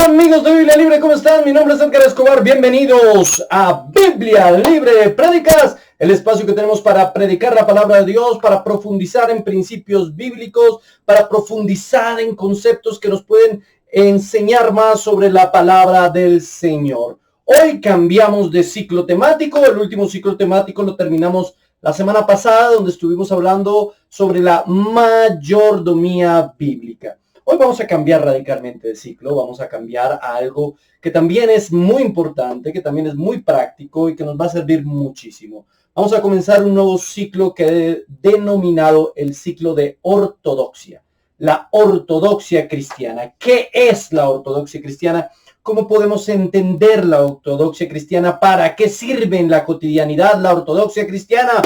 Amigos de Biblia Libre, ¿cómo están? Mi nombre es Edgar Escobar, bienvenidos a Biblia Libre Prédicas, el espacio que tenemos para predicar la palabra de Dios, para profundizar en principios bíblicos, para profundizar en conceptos que nos pueden enseñar más sobre la palabra del Señor. Hoy cambiamos de ciclo temático, el último ciclo temático lo terminamos la semana pasada, donde estuvimos hablando sobre la mayordomía bíblica. Hoy vamos a cambiar radicalmente de ciclo, vamos a cambiar a algo que también es muy importante, que también es muy práctico y que nos va a servir muchísimo. Vamos a comenzar un nuevo ciclo que he denominado el ciclo de ortodoxia. La ortodoxia cristiana. ¿Qué es la ortodoxia cristiana? ¿Cómo podemos entender la ortodoxia cristiana? ¿Para qué sirve en la cotidianidad la ortodoxia cristiana?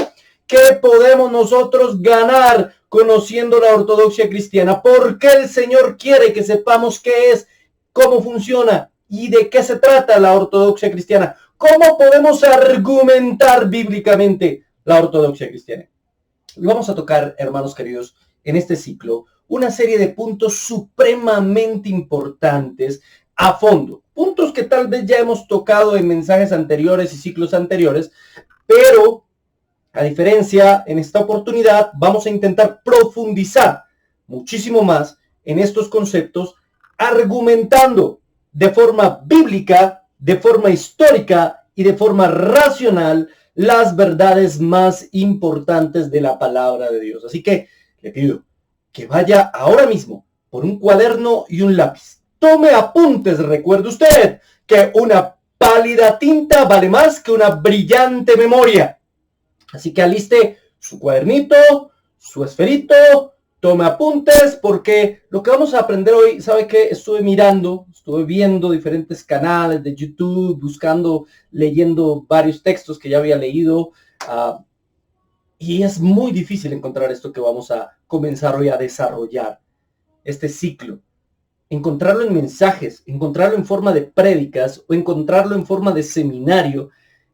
¿Qué podemos nosotros ganar conociendo la ortodoxia cristiana? ¿Por qué el Señor quiere que sepamos qué es, cómo funciona y de qué se trata la ortodoxia cristiana? ¿Cómo podemos argumentar bíblicamente la ortodoxia cristiana? Y vamos a tocar, hermanos queridos, en este ciclo, una serie de puntos supremamente importantes a fondo. Puntos que tal vez ya hemos tocado en mensajes anteriores y ciclos anteriores, pero a diferencia, en esta oportunidad vamos a intentar profundizar muchísimo más en estos conceptos, argumentando de forma bíblica, de forma histórica y de forma racional las verdades más importantes de la palabra de Dios. Así que le pido que vaya ahora mismo por un cuaderno y un lápiz. Tome apuntes. Recuerde usted que una pálida tinta vale más que una brillante memoria. Así que aliste su cuadernito, su esferito, tome apuntes, porque lo que vamos a aprender hoy, ¿sabe qué? Estuve viendo diferentes canales de YouTube, buscando, leyendo varios textos que ya había leído, y es muy difícil encontrar esto que vamos a comenzar hoy a desarrollar, este ciclo. Encontrarlo en mensajes, encontrarlo en forma de prédicas o encontrarlo en forma de seminario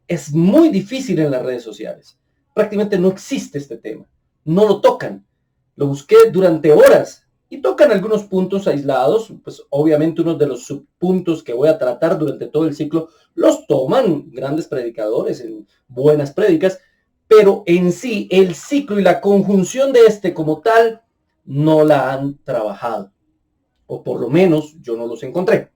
es muy difícil en las redes sociales. Prácticamente no existe este tema, no lo tocan. Lo busqué durante horas y tocan algunos puntos aislados, pues obviamente uno de los subpuntos que voy a tratar durante todo el ciclo los toman grandes predicadores en buenas prédicas, pero en sí el ciclo y la conjunción de este como tal no la han trabajado, o por lo menos yo no los encontré.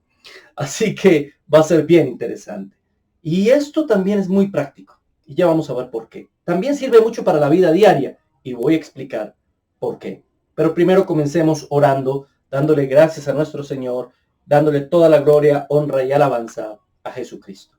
Así que va a ser bien interesante. Y esto también es muy práctico. Y ya vamos a ver por qué. También sirve mucho para la vida diaria y voy a explicar por qué. Pero primero comencemos orando, dándole gracias a nuestro Señor, dándole toda la gloria, honra y alabanza a Jesucristo.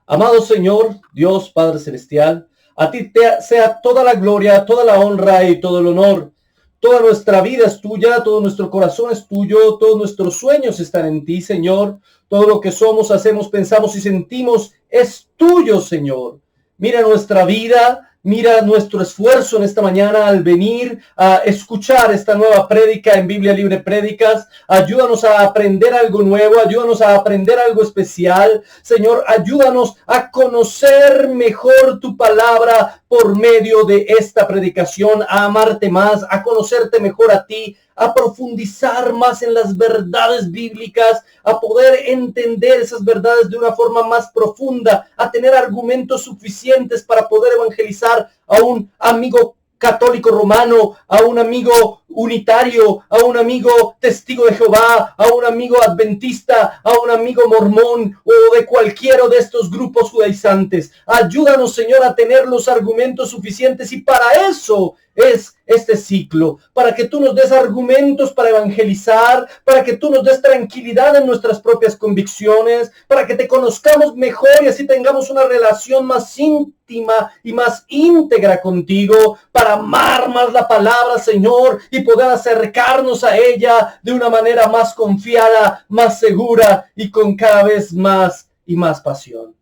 Amado Señor, Dios Padre Celestial, a ti sea toda la gloria, toda la honra y todo el honor. Toda nuestra vida es tuya, todo nuestro corazón es tuyo, todos nuestros sueños están en ti, Señor. Todo lo que somos, hacemos, pensamos y sentimos es tuyo, Señor. Mira nuestra vida, mira nuestro esfuerzo en esta mañana al venir a escuchar esta nueva prédica en Biblia Libre Prédicas. Ayúdanos a aprender algo nuevo, ayúdanos a aprender algo especial. Señor, ayúdanos a conocer mejor tu palabra por medio de esta predicación, a amarte más, a conocerte mejor a ti, a profundizar más en las verdades bíblicas, a poder entender esas verdades de una forma más profunda, a tener argumentos suficientes para poder evangelizar a un amigo católico romano, a un amigo unitario, a un amigo testigo de Jehová, a un amigo adventista, a un amigo mormón o de cualquiera de estos grupos judaizantes. Ayúdanos, Señor, a tener los argumentos suficientes, y para eso es este ciclo, para que tú nos des argumentos para evangelizar, para que tú nos des tranquilidad en nuestras propias convicciones, para que te conozcamos mejor y así tengamos una relación más íntima y más íntegra contigo, para amar más la palabra, Señor, y poder acercarnos a ella de una manera más confiada, más segura y con cada vez más y más pasión.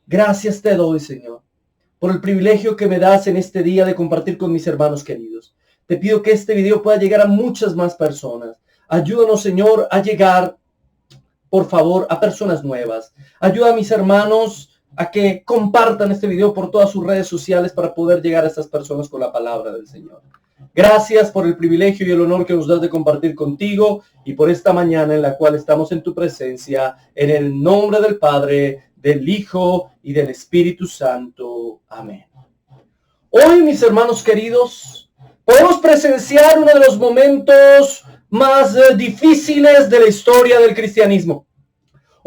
Gracias te doy, Señor, por el privilegio que me das en este día de compartir con mis hermanos queridos. Te pido que este video pueda llegar a muchas más personas. Ayúdanos, Señor, a llegar, por favor, a personas nuevas. Ayuda a mis hermanos a que compartan este video por todas sus redes sociales para poder llegar a estas personas con la palabra del Señor. Gracias por el privilegio y el honor que nos das de compartir contigo y por esta mañana en la cual estamos en tu presencia, en el nombre del Padre, del Hijo y del Espíritu Santo. Amén. Hoy, mis hermanos queridos, podemos presenciar uno de los momentos más difíciles de la historia del cristianismo.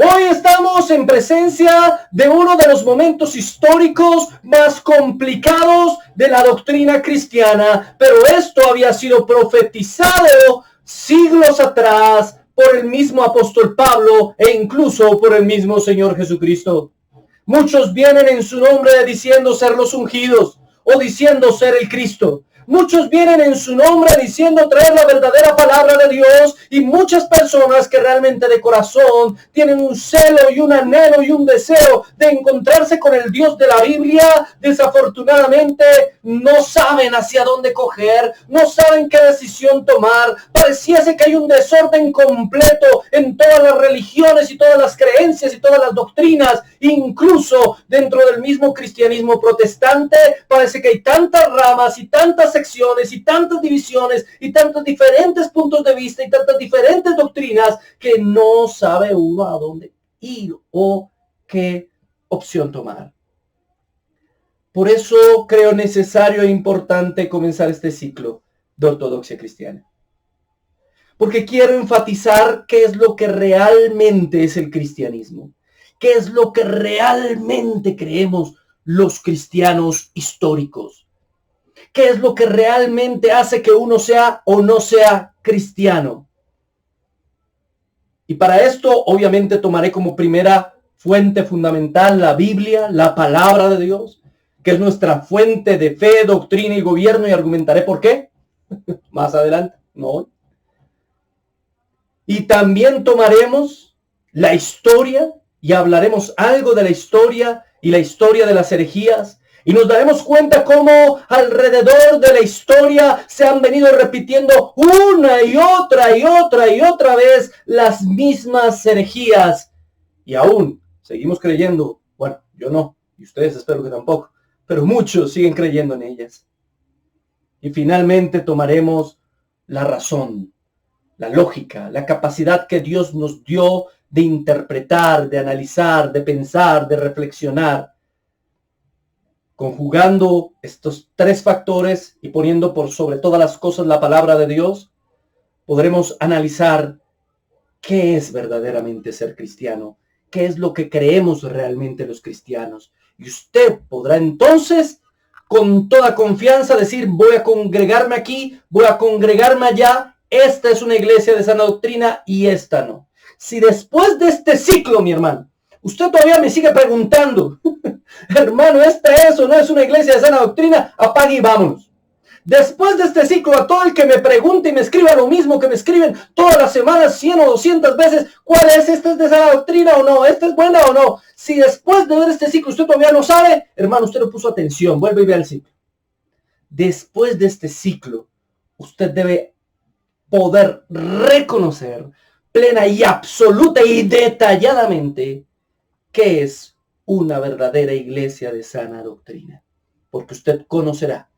Hoy estamos en presencia de uno de los momentos históricos más complicados de la doctrina cristiana, pero esto había sido profetizado siglos atrás por el mismo apóstol Pablo e incluso por el mismo Señor Jesucristo. Muchos vienen en su nombre diciendo ser los ungidos o diciendo ser el Cristo. Muchos vienen en su nombre diciendo traer la verdadera palabra de Dios, y muchas personas que realmente de corazón tienen un celo y un anhelo y un deseo de encontrarse con el Dios de la Biblia, desafortunadamente no saben hacia dónde coger, no saben qué decisión tomar. Pareciese que hay un desorden completo en todas las religiones y todas las creencias y todas las doctrinas, incluso dentro del mismo cristianismo protestante. Parece que hay tantas ramas y tantas secciones y tantas divisiones y tantos diferentes puntos de vista y tantas diferentes doctrinas que no sabe uno a dónde ir o qué opción tomar. Por eso creo necesario e importante comenzar este ciclo de ortodoxia cristiana. Porque quiero enfatizar qué es lo que realmente es el cristianismo. Qué es lo que realmente creemos los cristianos históricos. ¿Qué es lo que realmente hace que uno sea o no sea cristiano? Y para esto, obviamente, tomaré como primera fuente fundamental la Biblia, la palabra de Dios, que es nuestra fuente de fe, doctrina y gobierno, y argumentaré por qué más adelante, no hoy. Y también tomaremos la historia y hablaremos algo de la historia y la historia de las herejías. Y nos daremos cuenta cómo alrededor de la historia se han venido repitiendo una y otra vez las mismas herejías. Y aún seguimos creyendo, bueno, yo no, y ustedes espero que tampoco, pero muchos siguen creyendo en ellas. Y finalmente tomaremos la razón, la lógica, la capacidad que Dios nos dio de interpretar, de analizar, de pensar, de reflexionar. Conjugando estos tres factores y poniendo por sobre todas las cosas la palabra de Dios, podremos analizar qué es verdaderamente ser cristiano, qué es lo que creemos realmente los cristianos. Y usted podrá entonces, con toda confianza, decir, voy a congregarme aquí, voy a congregarme allá, esta es una iglesia de sana doctrina y esta no. Si después de este ciclo, mi hermano, usted todavía me sigue preguntando, hermano, ¿esta es o no es una iglesia de sana doctrina? Apague y vámonos. Después de este ciclo, a todo el que me pregunte y me escriba lo mismo que me escriben todas las semanas, 100 o 200 veces, ¿cuál es? ¿Esta es de sana doctrina o no? ¿Esta es buena o no? Si después de ver este ciclo usted todavía no sabe, hermano, usted no puso atención, vuelve y vea el ciclo. Después de este ciclo, usted debe poder reconocer plena y absoluta y detalladamente qué es una verdadera iglesia de sana doctrina, porque usted conocerá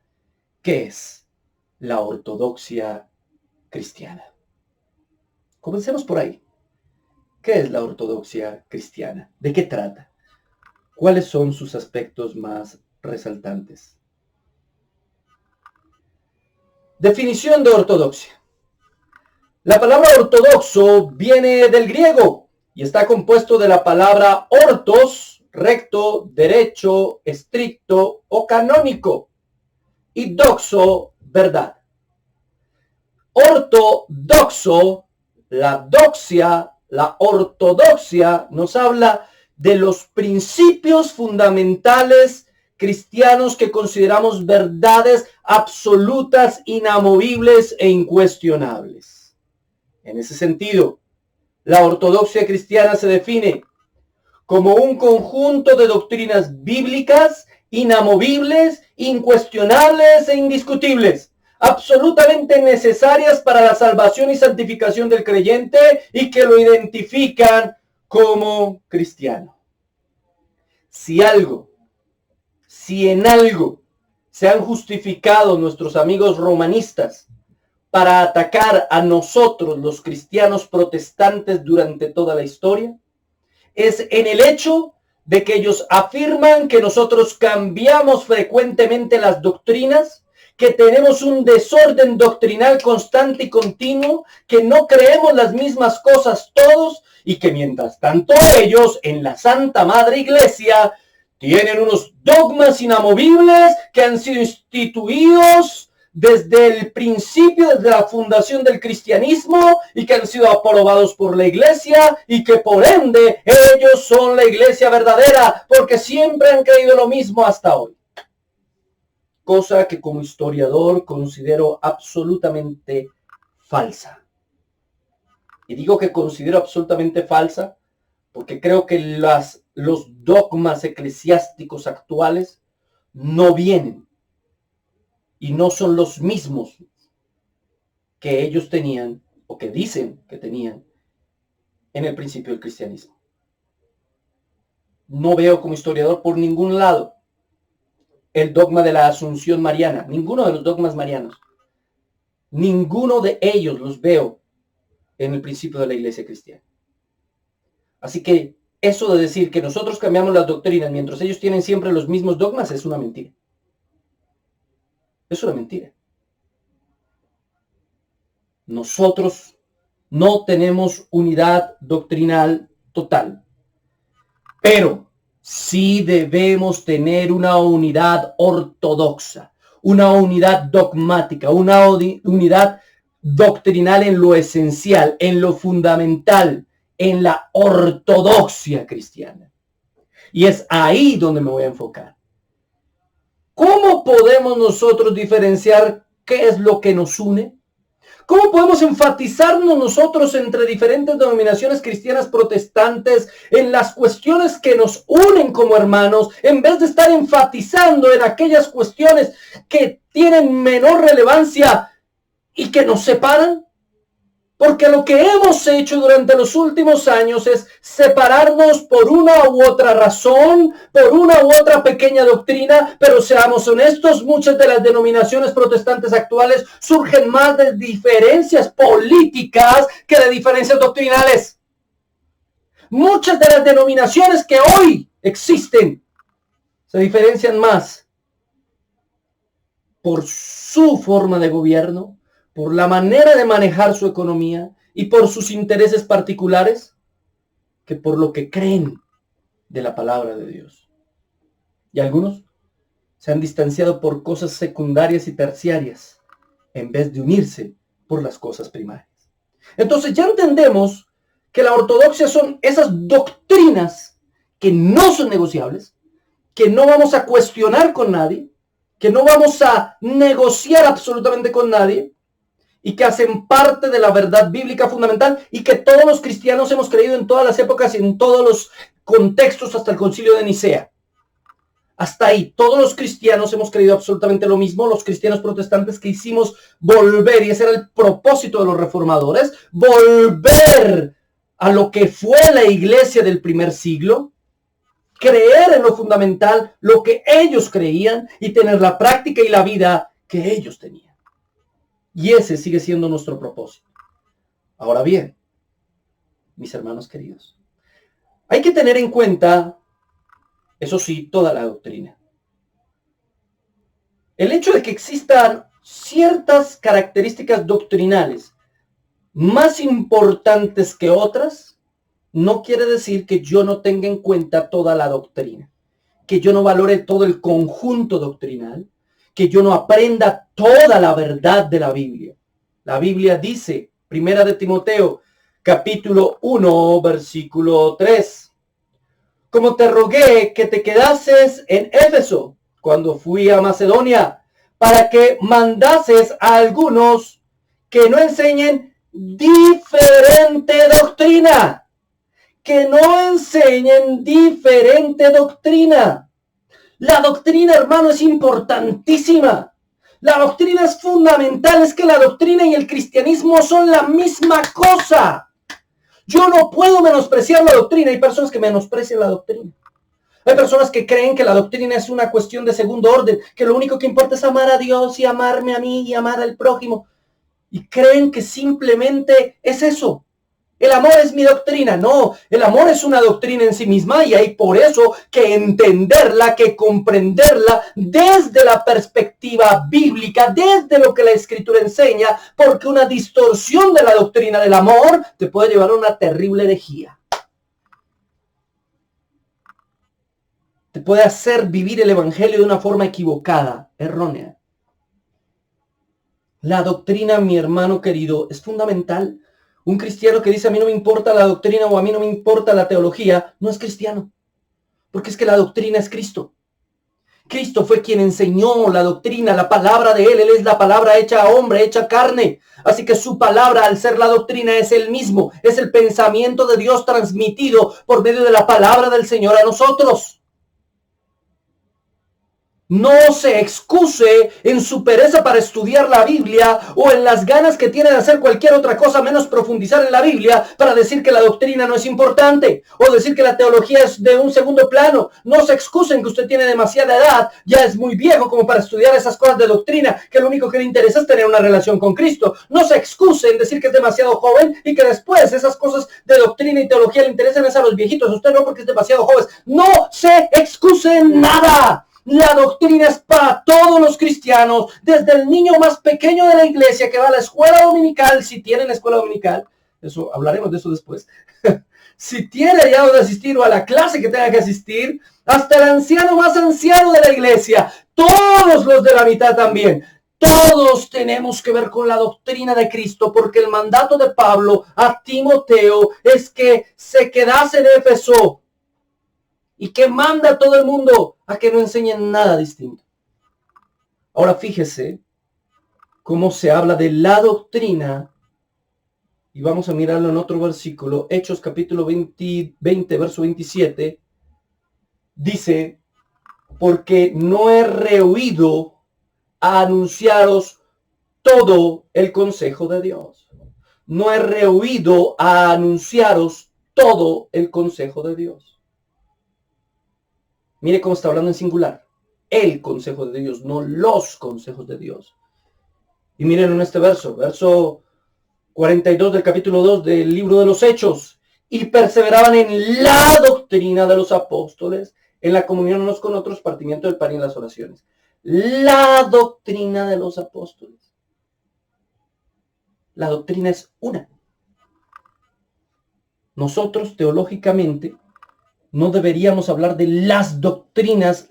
qué es la ortodoxia cristiana. Comencemos por ahí. ¿Qué es la ortodoxia cristiana? ¿De qué trata? ¿Cuáles son sus aspectos más resaltantes? Definición de ortodoxia. La palabra ortodoxo viene del griego y está compuesto de la palabra ortos, recto, derecho, estricto o canónico, y doxo, verdad. Ortodoxo, la doxia, la ortodoxia nos habla de los principios fundamentales cristianos que consideramos verdades absolutas, inamovibles e incuestionables. En ese sentido, la ortodoxia cristiana se define como un conjunto de doctrinas bíblicas inamovibles, incuestionables e indiscutibles, absolutamente necesarias para la salvación y santificación del creyente y que lo identifican como cristiano. Si en algo se han justificado nuestros amigos romanistas para atacar a nosotros, los cristianos protestantes, durante toda la historia, es en el hecho de que ellos afirman que nosotros cambiamos frecuentemente las doctrinas, que tenemos un desorden doctrinal constante y continuo, que no creemos las mismas cosas todos, y que mientras tanto ellos en la Santa Madre Iglesia tienen unos dogmas inamovibles que han sido instituidos desde el principio, desde la fundación del cristianismo, y que han sido aprobados por la iglesia, y que por ende ellos son la iglesia verdadera, porque siempre han creído lo mismo hasta hoy. Cosa que como historiador considero absolutamente falsa. Y digo que considero absolutamente falsa porque creo que los dogmas eclesiásticos actuales no vienen y no son los mismos que ellos tenían, o que dicen que tenían, en el principio del cristianismo. No veo como historiador por ningún lado el dogma de la Asunción Mariana, ninguno de los dogmas marianos. Ninguno de ellos los veo en el principio de la iglesia cristiana. Así que eso de decir que nosotros cambiamos las doctrinas mientras ellos tienen siempre los mismos dogmas es una mentira. Es una mentira. Nosotros no tenemos unidad doctrinal total, pero sí debemos tener una unidad ortodoxa, una unidad dogmática, una unidad doctrinal en lo esencial, en lo fundamental, en la ortodoxia cristiana. Y es ahí donde me voy a enfocar. ¿Cómo podemos nosotros diferenciar qué es lo que nos une? ¿Cómo podemos enfatizarnos nosotros entre diferentes denominaciones cristianas protestantes en las cuestiones que nos unen como hermanos, en vez de estar enfatizando en aquellas cuestiones que tienen menor relevancia y que nos separan? Porque lo que hemos hecho durante los últimos años es separarnos por una u otra razón, por una u otra pequeña doctrina, pero seamos honestos, muchas de las denominaciones protestantes actuales surgen más de diferencias políticas que de diferencias doctrinales. Muchas de las denominaciones que hoy existen se diferencian más por su forma de gobierno, por la manera de manejar su economía y por sus intereses particulares, que por lo que creen de la palabra de Dios. Y algunos se han distanciado por cosas secundarias y terciarias, en vez de unirse por las cosas primarias. Entonces ya entendemos que la ortodoxia son esas doctrinas que no son negociables, que no vamos a cuestionar con nadie, que no vamos a negociar absolutamente con nadie, y que hacen parte de la verdad bíblica fundamental, y que todos los cristianos hemos creído en todas las épocas y en todos los contextos hasta el Concilio de Nicea. Hasta ahí, todos los cristianos hemos creído absolutamente lo mismo, los cristianos protestantes que hicimos volver, y ese era el propósito de los reformadores, volver a lo que fue la iglesia del primer siglo, creer en lo fundamental, lo que ellos creían, y tener la práctica y la vida que ellos tenían. Y ese sigue siendo nuestro propósito. Ahora bien, mis hermanos queridos, hay que tener en cuenta, eso sí, toda la doctrina. El hecho de que existan ciertas características doctrinales más importantes que otras, no quiere decir que yo no tenga en cuenta toda la doctrina, que yo no valore todo el conjunto doctrinal, que yo no aprenda toda la verdad de la Biblia. La Biblia dice, Primera de Timoteo, capítulo 1, versículo 3. Como te rogué que te quedases en Éfeso cuando fui a Macedonia, para que mandases a algunos que no enseñen diferente doctrina. Que no enseñen diferente doctrina. La doctrina, hermano, es importantísima. La doctrina es fundamental. Es que la doctrina y el cristianismo son la misma cosa. Yo no puedo menospreciar la doctrina. Hay personas que menosprecian la doctrina. Hay personas que creen que la doctrina es una cuestión de segundo orden, que lo único que importa es amar a Dios y amarme a mí y amar al prójimo. Y creen que simplemente es eso. El amor es mi doctrina. No, el amor es una doctrina en sí misma y hay por eso que entenderla, que comprenderla desde la perspectiva bíblica, desde lo que la Escritura enseña, porque una distorsión de la doctrina del amor te puede llevar a una terrible herejía. Te puede hacer vivir el evangelio de una forma equivocada, errónea. La doctrina, mi hermano querido, es fundamental. Un cristiano que dice a mí no me importa la doctrina o a mí no me importa la teología, no es cristiano. Porque es que la doctrina es Cristo. Cristo fue quien enseñó la doctrina, la palabra de Él. Él es la palabra hecha hombre, hecha carne. Así que su palabra, al ser la doctrina, es el mismo. Es el pensamiento de Dios transmitido por medio de la palabra del Señor a nosotros. No se excuse en su pereza para estudiar la Biblia o en las ganas que tiene de hacer cualquier otra cosa menos profundizar en la Biblia para decir que la doctrina no es importante o decir que la teología es de un segundo plano. No se excuse en que usted tiene demasiada edad, ya es muy viejo como para estudiar esas cosas de doctrina, que lo único que le interesa es tener una relación con Cristo. No se excuse en decir que es demasiado joven y que después esas cosas de doctrina y teología le interesan a los viejitos. Usted no, porque es demasiado joven. No se excuse en nada. La doctrina es para todos los cristianos, desde el niño más pequeño de la iglesia que va a la escuela dominical, si tienen escuela dominical, eso hablaremos de eso después, si tiene ya donde asistir o a la clase que tenga que asistir, hasta el anciano más anciano de la iglesia, todos los de la mitad también. Todos tenemos que ver con la doctrina de Cristo, porque el mandato de Pablo a Timoteo es que se quedase en Éfeso y que manda a todo el mundo a que no enseñen nada distinto. Ahora fíjese cómo se habla de la doctrina, y vamos a mirarlo en otro versículo, Hechos capítulo 20 verso 27, dice, porque no he rehuido a anunciaros todo el consejo de Dios. No he rehuido a anunciaros todo el consejo de Dios. Mire cómo está hablando en singular. El consejo de Dios, no los consejos de Dios. Y miren en este verso 42 del capítulo 2 del libro de los Hechos. Y perseveraban en la doctrina de los apóstoles, en la comunión unos con otros, partimiento del pan y en las oraciones. La doctrina de los apóstoles. La doctrina es una. Nosotros teológicamente no deberíamos hablar de las doctrinas.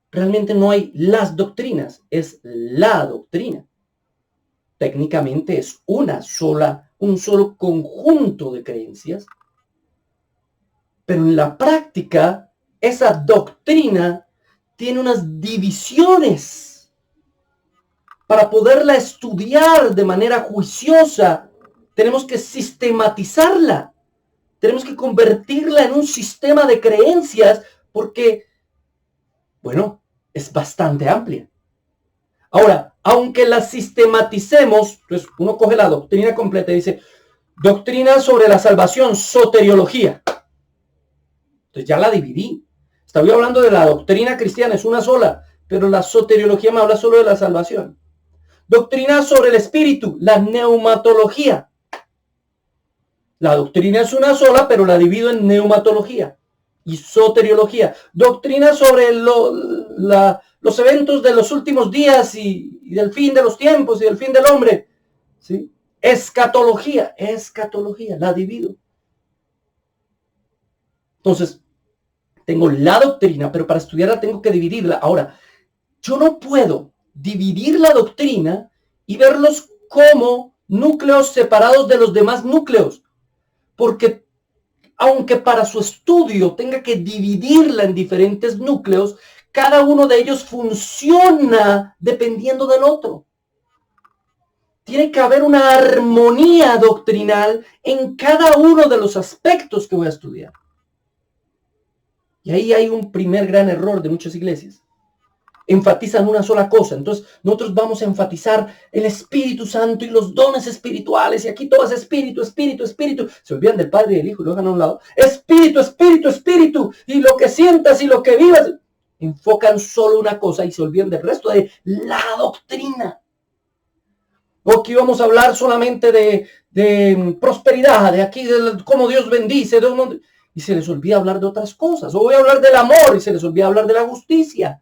Realmente no hay las doctrinas, es la doctrina. Técnicamente es un solo conjunto de creencias, pero en la práctica esa doctrina tiene unas divisiones. Para poderla estudiar de manera juiciosa, tenemos que sistematizarla. Tenemos que convertirla en un sistema de creencias porque, bueno, es bastante amplia. Ahora, aunque la sistematicemos, pues uno coge la doctrina completa y dice, doctrina sobre la salvación, soteriología. Entonces ya la dividí. Estaba hablando de la doctrina cristiana, es una sola, pero la soteriología me habla solo de la salvación. Doctrina sobre el espíritu, la neumatología. La doctrina es una sola, pero la divido en neumatología y soteriología. Doctrina sobre los eventos de los últimos días y del fin de los tiempos y del fin del hombre. ¿Sí? Escatología, la divido. Entonces, tengo la doctrina, pero para estudiarla tengo que dividirla. Ahora, yo no puedo dividir la doctrina y verlos como núcleos separados de los demás núcleos. Porque aunque para su estudio tenga que dividirla en diferentes núcleos, cada uno de ellos funciona dependiendo del otro. Tiene que haber una armonía doctrinal en cada uno de los aspectos que voy a estudiar. Y ahí hay un primer gran error de muchas iglesias. enfatizan una sola cosa. Entonces nosotros vamos a enfatizar el Espíritu Santo y los dones espirituales. Y aquí todo es espíritu, espíritu, espíritu. Se olvidan del Padre y del Hijo y lo dejan a un lado. Espíritu, espíritu, espíritu. Y lo que sientas y lo que vivas. Enfocan solo una cosa y se olvidan del resto de la doctrina. O aquí vamos a hablar solamente de prosperidad, de aquí, de cómo Dios bendice. Y se les olvida hablar de otras cosas. O voy a hablar del amor y se les olvida hablar de la justicia.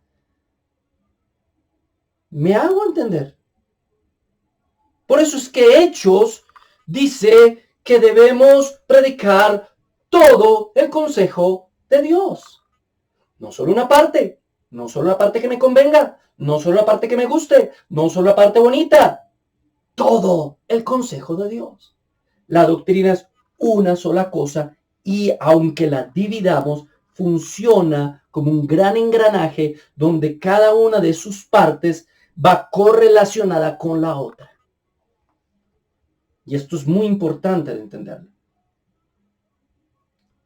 ¿Me hago entender? Por eso es que Hechos dice que debemos predicar todo el consejo de Dios. No solo una parte, no solo la parte que me convenga, no solo la parte que me guste, no solo la parte bonita. Todo el consejo de Dios. La doctrina es una sola cosa y aunque la dividamos, funciona como un gran engranaje donde cada una de sus partes va correlacionada con la otra. Y esto es muy importante de entenderlo.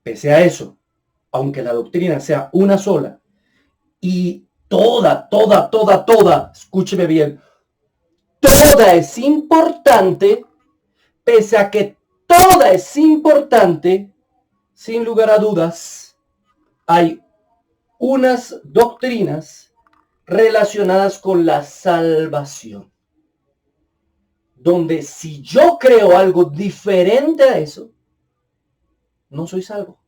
Pese a eso, aunque la doctrina sea una sola y toda, escúcheme bien, toda es importante, pese a que toda es importante, sin lugar a dudas, hay unas doctrinas relacionadas con la salvación, donde si yo creo algo diferente a eso, no soy salvo.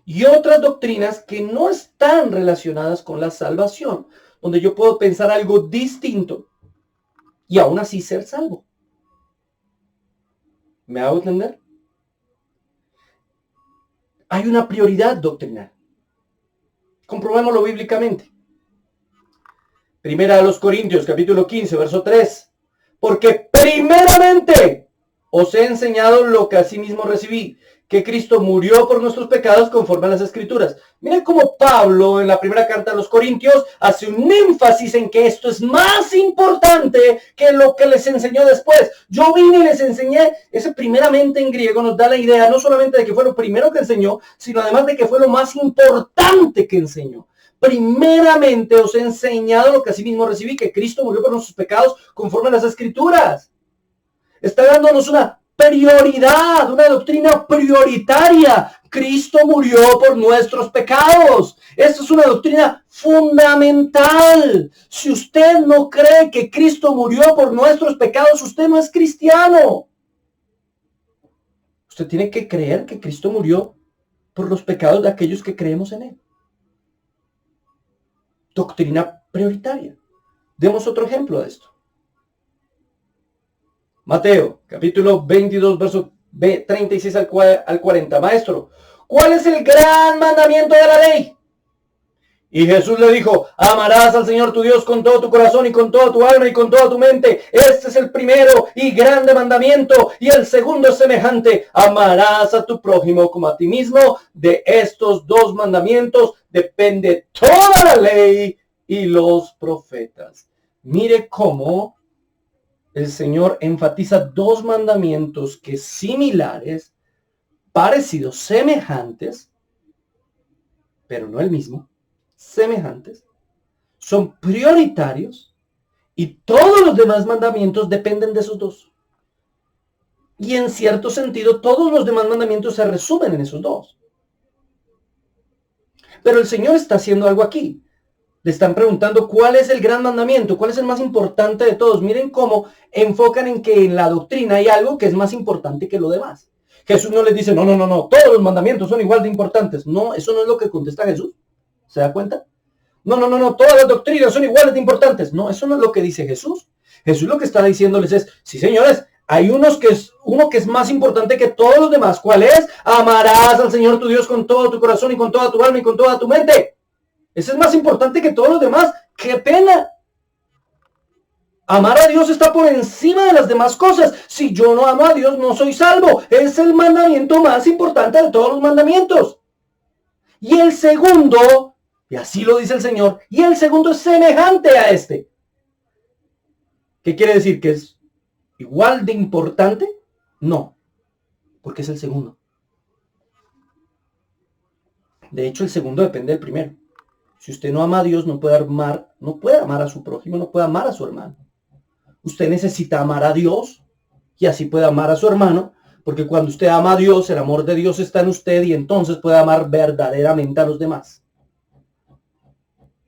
Y otras doctrinas que no están relacionadas con la salvación, donde yo puedo pensar algo distinto y aún así ser salvo. ¿Me hago entender? Hay una prioridad doctrinal. Comprobémoslo bíblicamente. Primera de los Corintios, capítulo 15, verso 3. Porque primeramente os he enseñado lo que asimismo recibí, que Cristo murió por nuestros pecados conforme a las Escrituras. Miren cómo Pablo en la primera carta a los Corintios hace un énfasis en que esto es más importante que lo que les enseñó después. Yo vine y les enseñé, ese primeramente en griego nos da la idea no solamente de que fue lo primero que enseñó, sino además de que fue lo más importante que enseñó. Primeramente os he enseñado lo que asimismo recibí, que Cristo murió por nuestros pecados conforme a las Escrituras. Está dándonos una prioridad, una doctrina prioritaria. Cristo murió por nuestros pecados. Esta es una doctrina fundamental. Si usted no cree que Cristo murió por nuestros pecados, usted no es cristiano. Usted tiene que creer que Cristo murió por los pecados de aquellos que creemos en Él. Doctrina prioritaria. Demos otro ejemplo de esto. Mateo, capítulo 22, verso 36 al 40. Maestro, ¿cuál es el gran mandamiento de la ley? Y Jesús le dijo, amarás al Señor tu Dios con todo tu corazón y con toda tu alma y con toda tu mente. Este es el primero y grande mandamiento. Y el segundo es semejante, amarás a tu prójimo como a ti mismo. De estos dos mandamientos depende toda la ley y los profetas. Mire cómo el Señor enfatiza dos mandamientos que similares, parecidos, semejantes, pero no el mismo, semejantes, son prioritarios y todos los demás mandamientos dependen de esos dos. Y en cierto sentido, todos los demás mandamientos se resumen en esos dos. Pero el Señor está haciendo algo aquí. Le están preguntando cuál es el gran mandamiento, cuál es el más importante de todos. Miren cómo enfocan en que en la doctrina hay algo que es más importante que lo demás. Jesús no les dice, no, todos los mandamientos son igual de importantes. No, eso no es lo que contesta Jesús. ¿Se da cuenta? No, todas las doctrinas son iguales de importantes. No, eso no es lo que dice Jesús. Jesús lo que está diciéndoles es, sí señores, hay uno que es más importante que todos los demás. ¿Cuál es? Amarás al Señor tu Dios con todo tu corazón y con toda tu alma y con toda tu mente. Ese es más importante que todos los demás. ¡Qué pena! Amar a Dios está por encima de las demás cosas. Si yo no amo a Dios, no soy salvo. Es el mandamiento más importante de todos los mandamientos. Y el segundo, y así lo dice el Señor, y el segundo es semejante a este. ¿Qué quiere decir? ¿Que es igual de importante? No, porque es el segundo. De hecho, el segundo depende del primero. Si usted no ama a Dios, no puede amar a su prójimo, no puede amar a su hermano. Usted necesita amar a Dios y así puede amar a su hermano, porque cuando usted ama a Dios, el amor de Dios está en usted y entonces puede amar verdaderamente a los demás.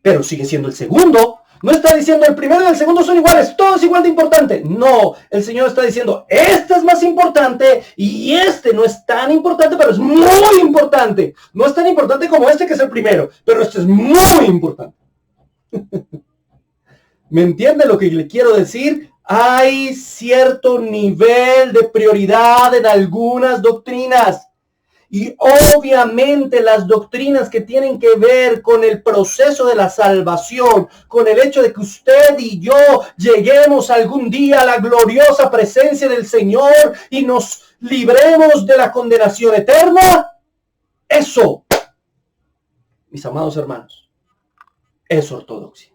Pero sigue siendo el segundo. No está diciendo el primero y el segundo son iguales, todo es igual de importante. No, el Señor está diciendo, este es más importante y este no es tan importante, pero es muy importante. No es tan importante como este que es el primero, pero este es muy importante. ¿Me entiende lo que le quiero decir? Hay cierto nivel de prioridad en algunas doctrinas. Y obviamente las doctrinas que tienen que ver con el proceso de la salvación, con el hecho de que usted y yo lleguemos algún día a la gloriosa presencia del Señor y nos libremos de la condenación eterna, eso, mis amados hermanos, es ortodoxia.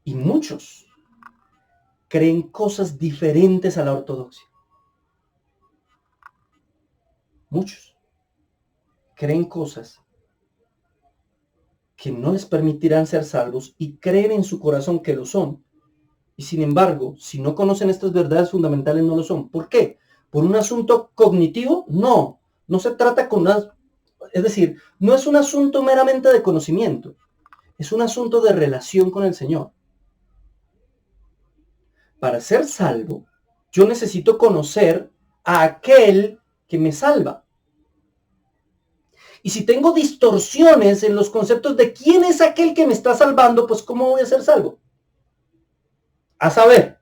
Y muchos creen cosas diferentes a la ortodoxia. Muchos creen cosas que no les permitirán ser salvos y creen en su corazón que lo son. Y sin embargo, si no conocen estas verdades fundamentales, no lo son. ¿Por qué? ¿Por un asunto cognitivo? No, no se trata es decir, no es un asunto meramente de conocimiento. Es un asunto de relación con el Señor. Para ser salvo, yo necesito conocer a aquel que me salva. Y si tengo distorsiones en los conceptos de quién es aquel que me está salvando, pues ¿cómo voy a ser salvo? A saber,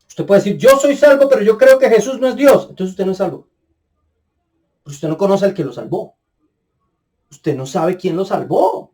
usted puede decir, yo soy salvo, pero yo creo que Jesús no es Dios. Entonces usted no es salvo. Pero usted no conoce al que lo salvó. Usted no sabe quién lo salvó.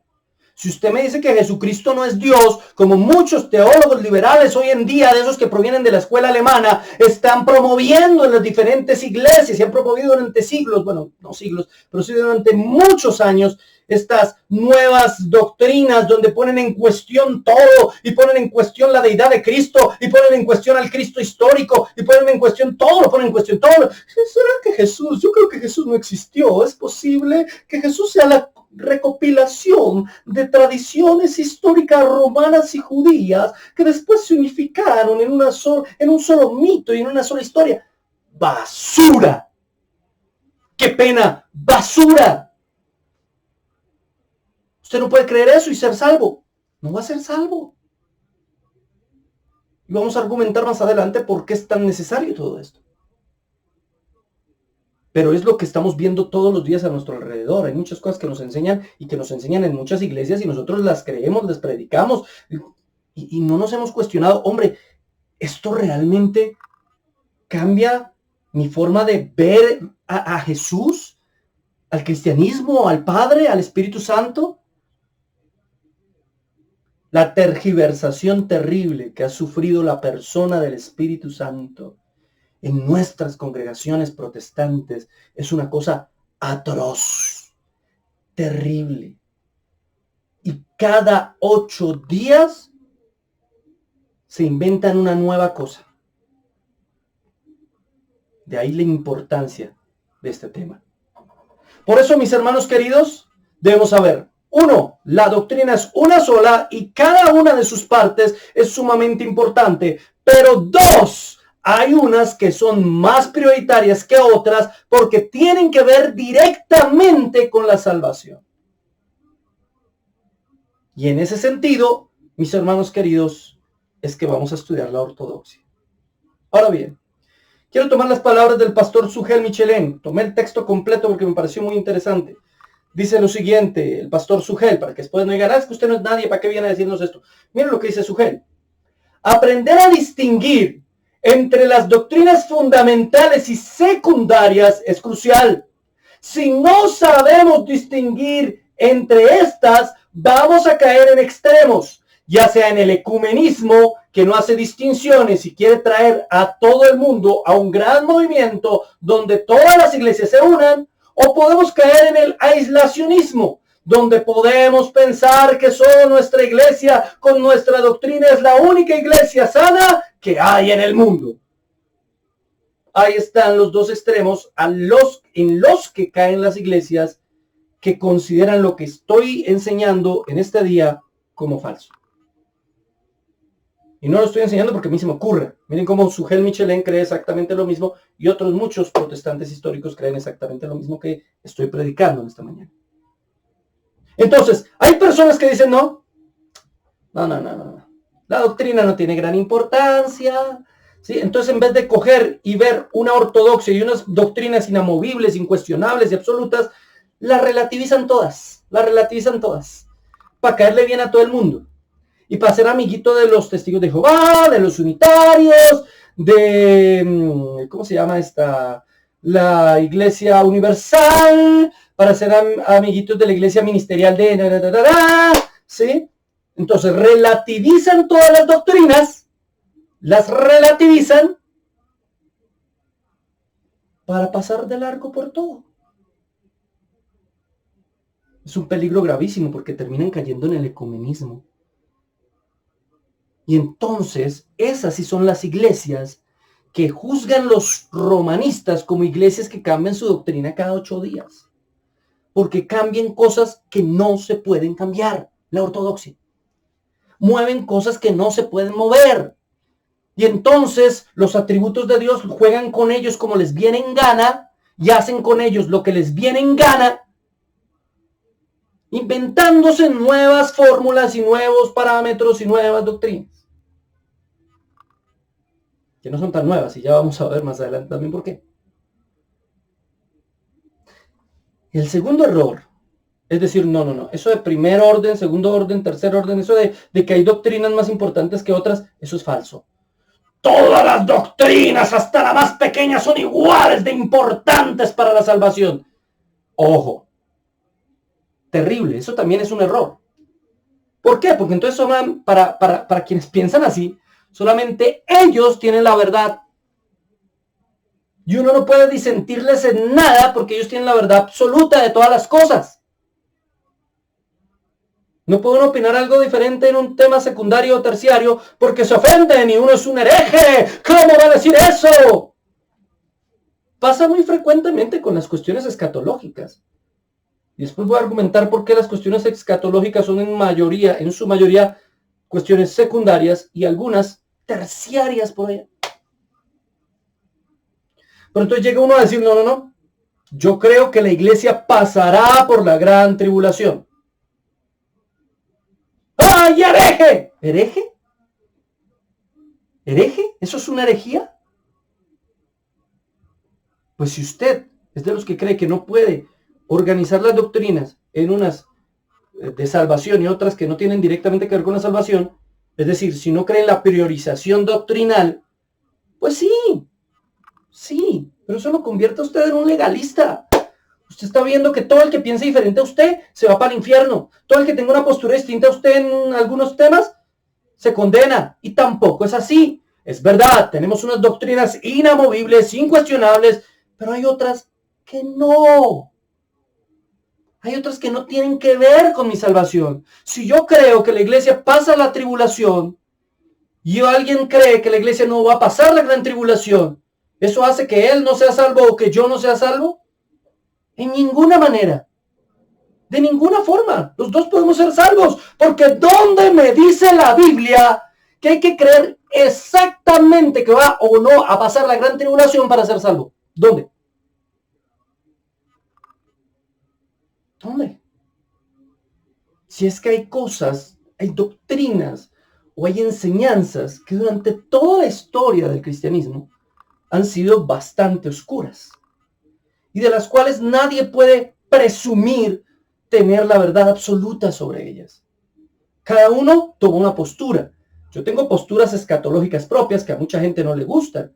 Si usted me dice que Jesucristo no es Dios, como muchos teólogos liberales hoy en día, de esos que provienen de la escuela alemana, están promoviendo en las diferentes iglesias y han promovido durante siglos, bueno, no siglos, pero sí durante muchos años, estas nuevas doctrinas donde ponen en cuestión todo y ponen en cuestión la deidad de Cristo y ponen en cuestión al Cristo histórico y ponen en cuestión todo, lo ponen en cuestión todo. ¿Será que Jesús? Yo creo que Jesús no existió. ¿Es posible que Jesús sea la recopilación de tradiciones históricas romanas y judías que después se unificaron en un solo mito y en una sola historia? ¡Basura! ¡Qué pena! ¡Basura! Usted no puede creer eso y ser salvo. No va a ser salvo. Y vamos a argumentar más adelante por qué es tan necesario todo esto. Pero es lo que estamos viendo todos los días a nuestro alrededor. Hay muchas cosas que nos enseñan y que nos enseñan en muchas iglesias y nosotros las creemos, les predicamos y no nos hemos cuestionado, hombre, ¿esto realmente cambia mi forma de ver a Jesús, al cristianismo, al Padre, al Espíritu Santo? La tergiversación terrible que ha sufrido la persona del Espíritu Santo en nuestras congregaciones protestantes es una cosa atroz, terrible. Y cada 8 días se inventan una nueva cosa. De ahí la importancia de este tema. Por eso, mis hermanos queridos, debemos saber, 1, la doctrina es una sola y cada una de sus partes es sumamente importante. Pero 2, hay unas que son más prioritarias que otras porque tienen que ver directamente con la salvación. Y en ese sentido, mis hermanos queridos, es que vamos a estudiar la ortodoxia. Ahora bien, quiero tomar las palabras del pastor Sugel Michelén. Tomé el texto completo porque me pareció muy interesante. Dice lo siguiente, el pastor Sugel, para que después no digan, es que usted no es nadie, ¿para qué viene a decirnos esto? Miren lo que dice Sugel. Aprender a distinguir entre las doctrinas fundamentales y secundarias es crucial. Si no sabemos distinguir entre estas, vamos a caer en extremos, ya sea en el ecumenismo, que no hace distinciones y quiere traer a todo el mundo a un gran movimiento donde todas las iglesias se unan, o podemos caer en el aislacionismo, donde podemos pensar que solo nuestra iglesia con nuestra doctrina es la única iglesia sana que hay en el mundo. Ahí están los dos extremos en los que caen las iglesias que consideran lo que estoy enseñando en este día como falso. Y no lo estoy enseñando porque a mí se me ocurre. Miren cómo Sujel Michelén cree exactamente lo mismo y otros muchos protestantes históricos creen exactamente lo mismo que estoy predicando en esta mañana. Entonces, hay personas que dicen no. La doctrina no tiene gran importancia. ¿Sí? Entonces, en vez de coger y ver una ortodoxia y unas doctrinas inamovibles, incuestionables y absolutas, las relativizan todas. Para caerle bien a todo el mundo. Y para ser amiguito de los testigos de Jehová, de los unitarios, de, ¿cómo se llama esta? La Iglesia Universal, para ser amiguitos de la Iglesia Ministerial de... ¿sí? Entonces relativizan todas las doctrinas, las relativizan para pasar de largo por todo. Es un peligro gravísimo porque terminan cayendo en el ecumenismo. Y entonces, esas sí son las iglesias que juzgan los romanistas como iglesias que cambian su doctrina cada 8 días. Porque cambian cosas que no se pueden cambiar, la ortodoxia. Mueven cosas que no se pueden mover. Y entonces los atributos de Dios juegan con ellos como les viene en gana y hacen con ellos lo que les viene en gana, inventándose nuevas fórmulas y nuevos parámetros y nuevas doctrinas. Que no son tan nuevas y ya vamos a ver más adelante también por qué. El segundo error es decir, no, eso de primer orden, segundo orden, tercer orden, eso de que hay doctrinas más importantes que otras, eso es falso. Todas las doctrinas, hasta la más pequeña, son iguales de importantes para la salvación. Ojo, terrible, eso también es un error. ¿Por qué? Porque entonces para quienes piensan así, solamente ellos tienen la verdad. Y uno no puede disentirles en nada porque ellos tienen la verdad absoluta de todas las cosas. No pueden opinar algo diferente en un tema secundario o terciario porque se ofenden y uno es un hereje. ¿Cómo va a decir eso? Pasa muy frecuentemente con las cuestiones escatológicas. Y después voy a argumentar por qué las cuestiones escatológicas son en su mayoría, cuestiones secundarias y algunas terciarias por allá. Pero entonces llega uno a decir, no. Yo creo que la iglesia pasará por la gran tribulación. ¡Ay, hereje! ¿Hereje? ¿Hereje? ¿Eso es una herejía? Pues si usted es de los que cree que no puede organizar las doctrinas en unas de salvación y otras que no tienen directamente que ver con la salvación, es decir, si no cree en la priorización doctrinal, pues sí, pero eso lo convierte a usted en un legalista. Usted está viendo que todo el que piense diferente a usted se va para el infierno. Todo el que tenga una postura distinta a usted en algunos temas se condena. Y tampoco es así. Es verdad, tenemos unas doctrinas inamovibles, incuestionables, pero hay otras que no. Hay otras que no tienen que ver con mi salvación. Si yo creo que la iglesia pasa la tribulación y alguien cree que la iglesia no va a pasar la gran tribulación, ¿eso hace que él no sea salvo o que yo no sea salvo? En ninguna manera. De ninguna forma. Los dos podemos ser salvos. Porque ¿dónde me dice la Biblia que hay que creer exactamente que va o no a pasar la gran tribulación para ser salvo? ¿Dónde? Si es que hay cosas, hay doctrinas o hay enseñanzas que durante toda la historia del cristianismo han sido bastante oscuras y de las cuales nadie puede presumir tener la verdad absoluta sobre ellas. Cada uno toma una postura. Yo tengo posturas escatológicas propias que a mucha gente no le gustan,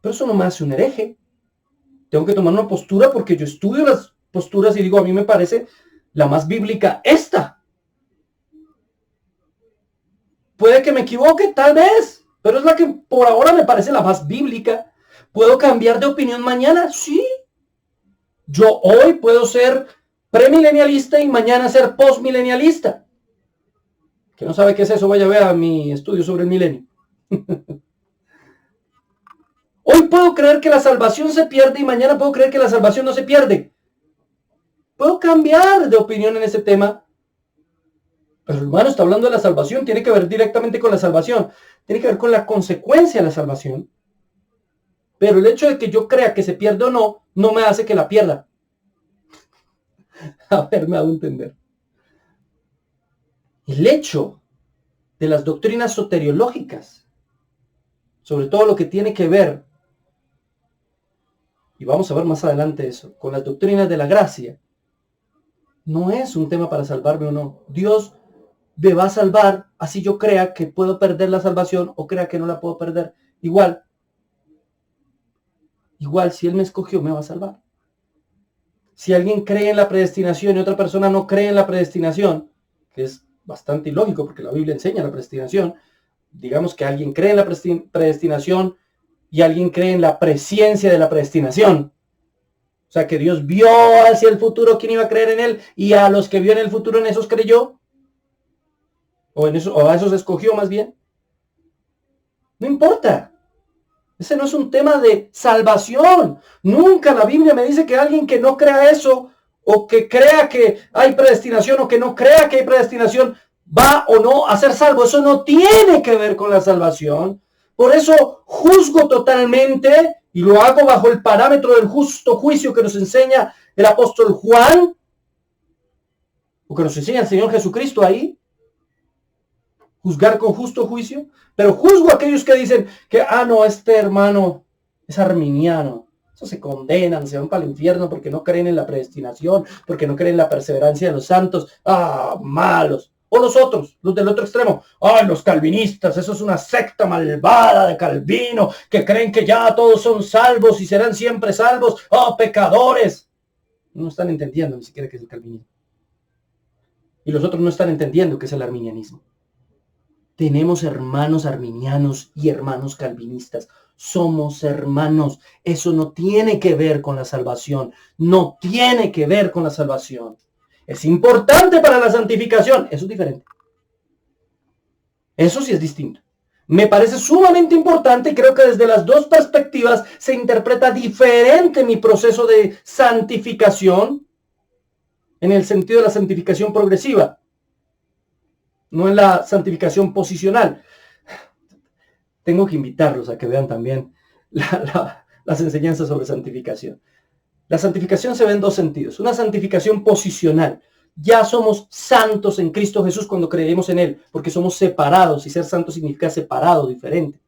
pero eso no me hace un hereje. Tengo que tomar una postura porque yo estudio las posturas y digo, a mí me parece la más bíblica esta. Puede que me equivoque, tal vez, pero es la que por ahora me parece la más bíblica. ¿Puedo cambiar de opinión mañana? Sí. Yo hoy puedo ser premilenialista y mañana ser postmilenialista. Que no sabe qué es eso, vaya a ver a mi estudio sobre el milenio. Hoy puedo creer que la salvación se pierde y mañana puedo creer que la salvación no se pierde. Puedo cambiar de opinión en ese tema. Pero el hermano está hablando de la salvación, tiene que ver directamente con la salvación. Tiene que ver con la consecuencia de la salvación. Pero el hecho de que yo crea que se pierde o no, no me hace que la pierda. A ver, me hago entender. El hecho de las doctrinas soteriológicas, sobre todo lo que tiene que ver, y vamos a ver más adelante eso, con las doctrinas de la gracia, no es un tema para salvarme o no. Dios me va a salvar, así yo crea que puedo perder la salvación o crea que no la puedo perder. Igual, si Él me escogió, me va a salvar. Si alguien cree en la predestinación y otra persona no cree en la predestinación, que es bastante ilógico porque la Biblia enseña la predestinación, digamos que alguien cree en la predestinación y alguien cree en la presciencia de la predestinación. O sea, que Dios vio hacia el futuro quién iba a creer en Él y a los que vio en el futuro en esos creyó. O a esos escogió más bien. No importa. Ese no es un tema de salvación. Nunca la Biblia me dice que alguien que no crea eso, o que crea que hay predestinación, o que no crea que hay predestinación, va o no a ser salvo. Eso no tiene que ver con la salvación. Por eso juzgo totalmente, y lo hago bajo el parámetro del justo juicio que nos enseña el apóstol Juan, o que nos enseña el Señor Jesucristo ahí. Juzgar con justo juicio, pero juzgo a aquellos que dicen que, no, este hermano es arminiano. Eso se condenan, se van para el infierno porque no creen en la predestinación, porque no creen en la perseverancia de los santos. Malos. O los otros, los del otro extremo. Los calvinistas, eso es una secta malvada de Calvino, que creen que ya todos son salvos y serán siempre salvos. Pecadores. No están entendiendo ni siquiera qué es el calvinismo. Y los otros no están entendiendo qué es el arminianismo. Tenemos hermanos arminianos y hermanos calvinistas. Somos hermanos. Eso no tiene que ver con la salvación. No tiene que ver con la salvación. Es importante para la santificación. Eso es diferente. Eso sí es distinto. Me parece sumamente importante y creo que desde las dos perspectivas se interpreta diferente mi proceso de santificación en el sentido de la santificación progresiva. No en la santificación posicional. Tengo que invitarlos a que vean también las enseñanzas sobre santificación. La santificación se ve en dos sentidos. Una santificación posicional. Ya somos santos en Cristo Jesús cuando creemos en Él, porque somos separados, y ser santo significa separado, diferente.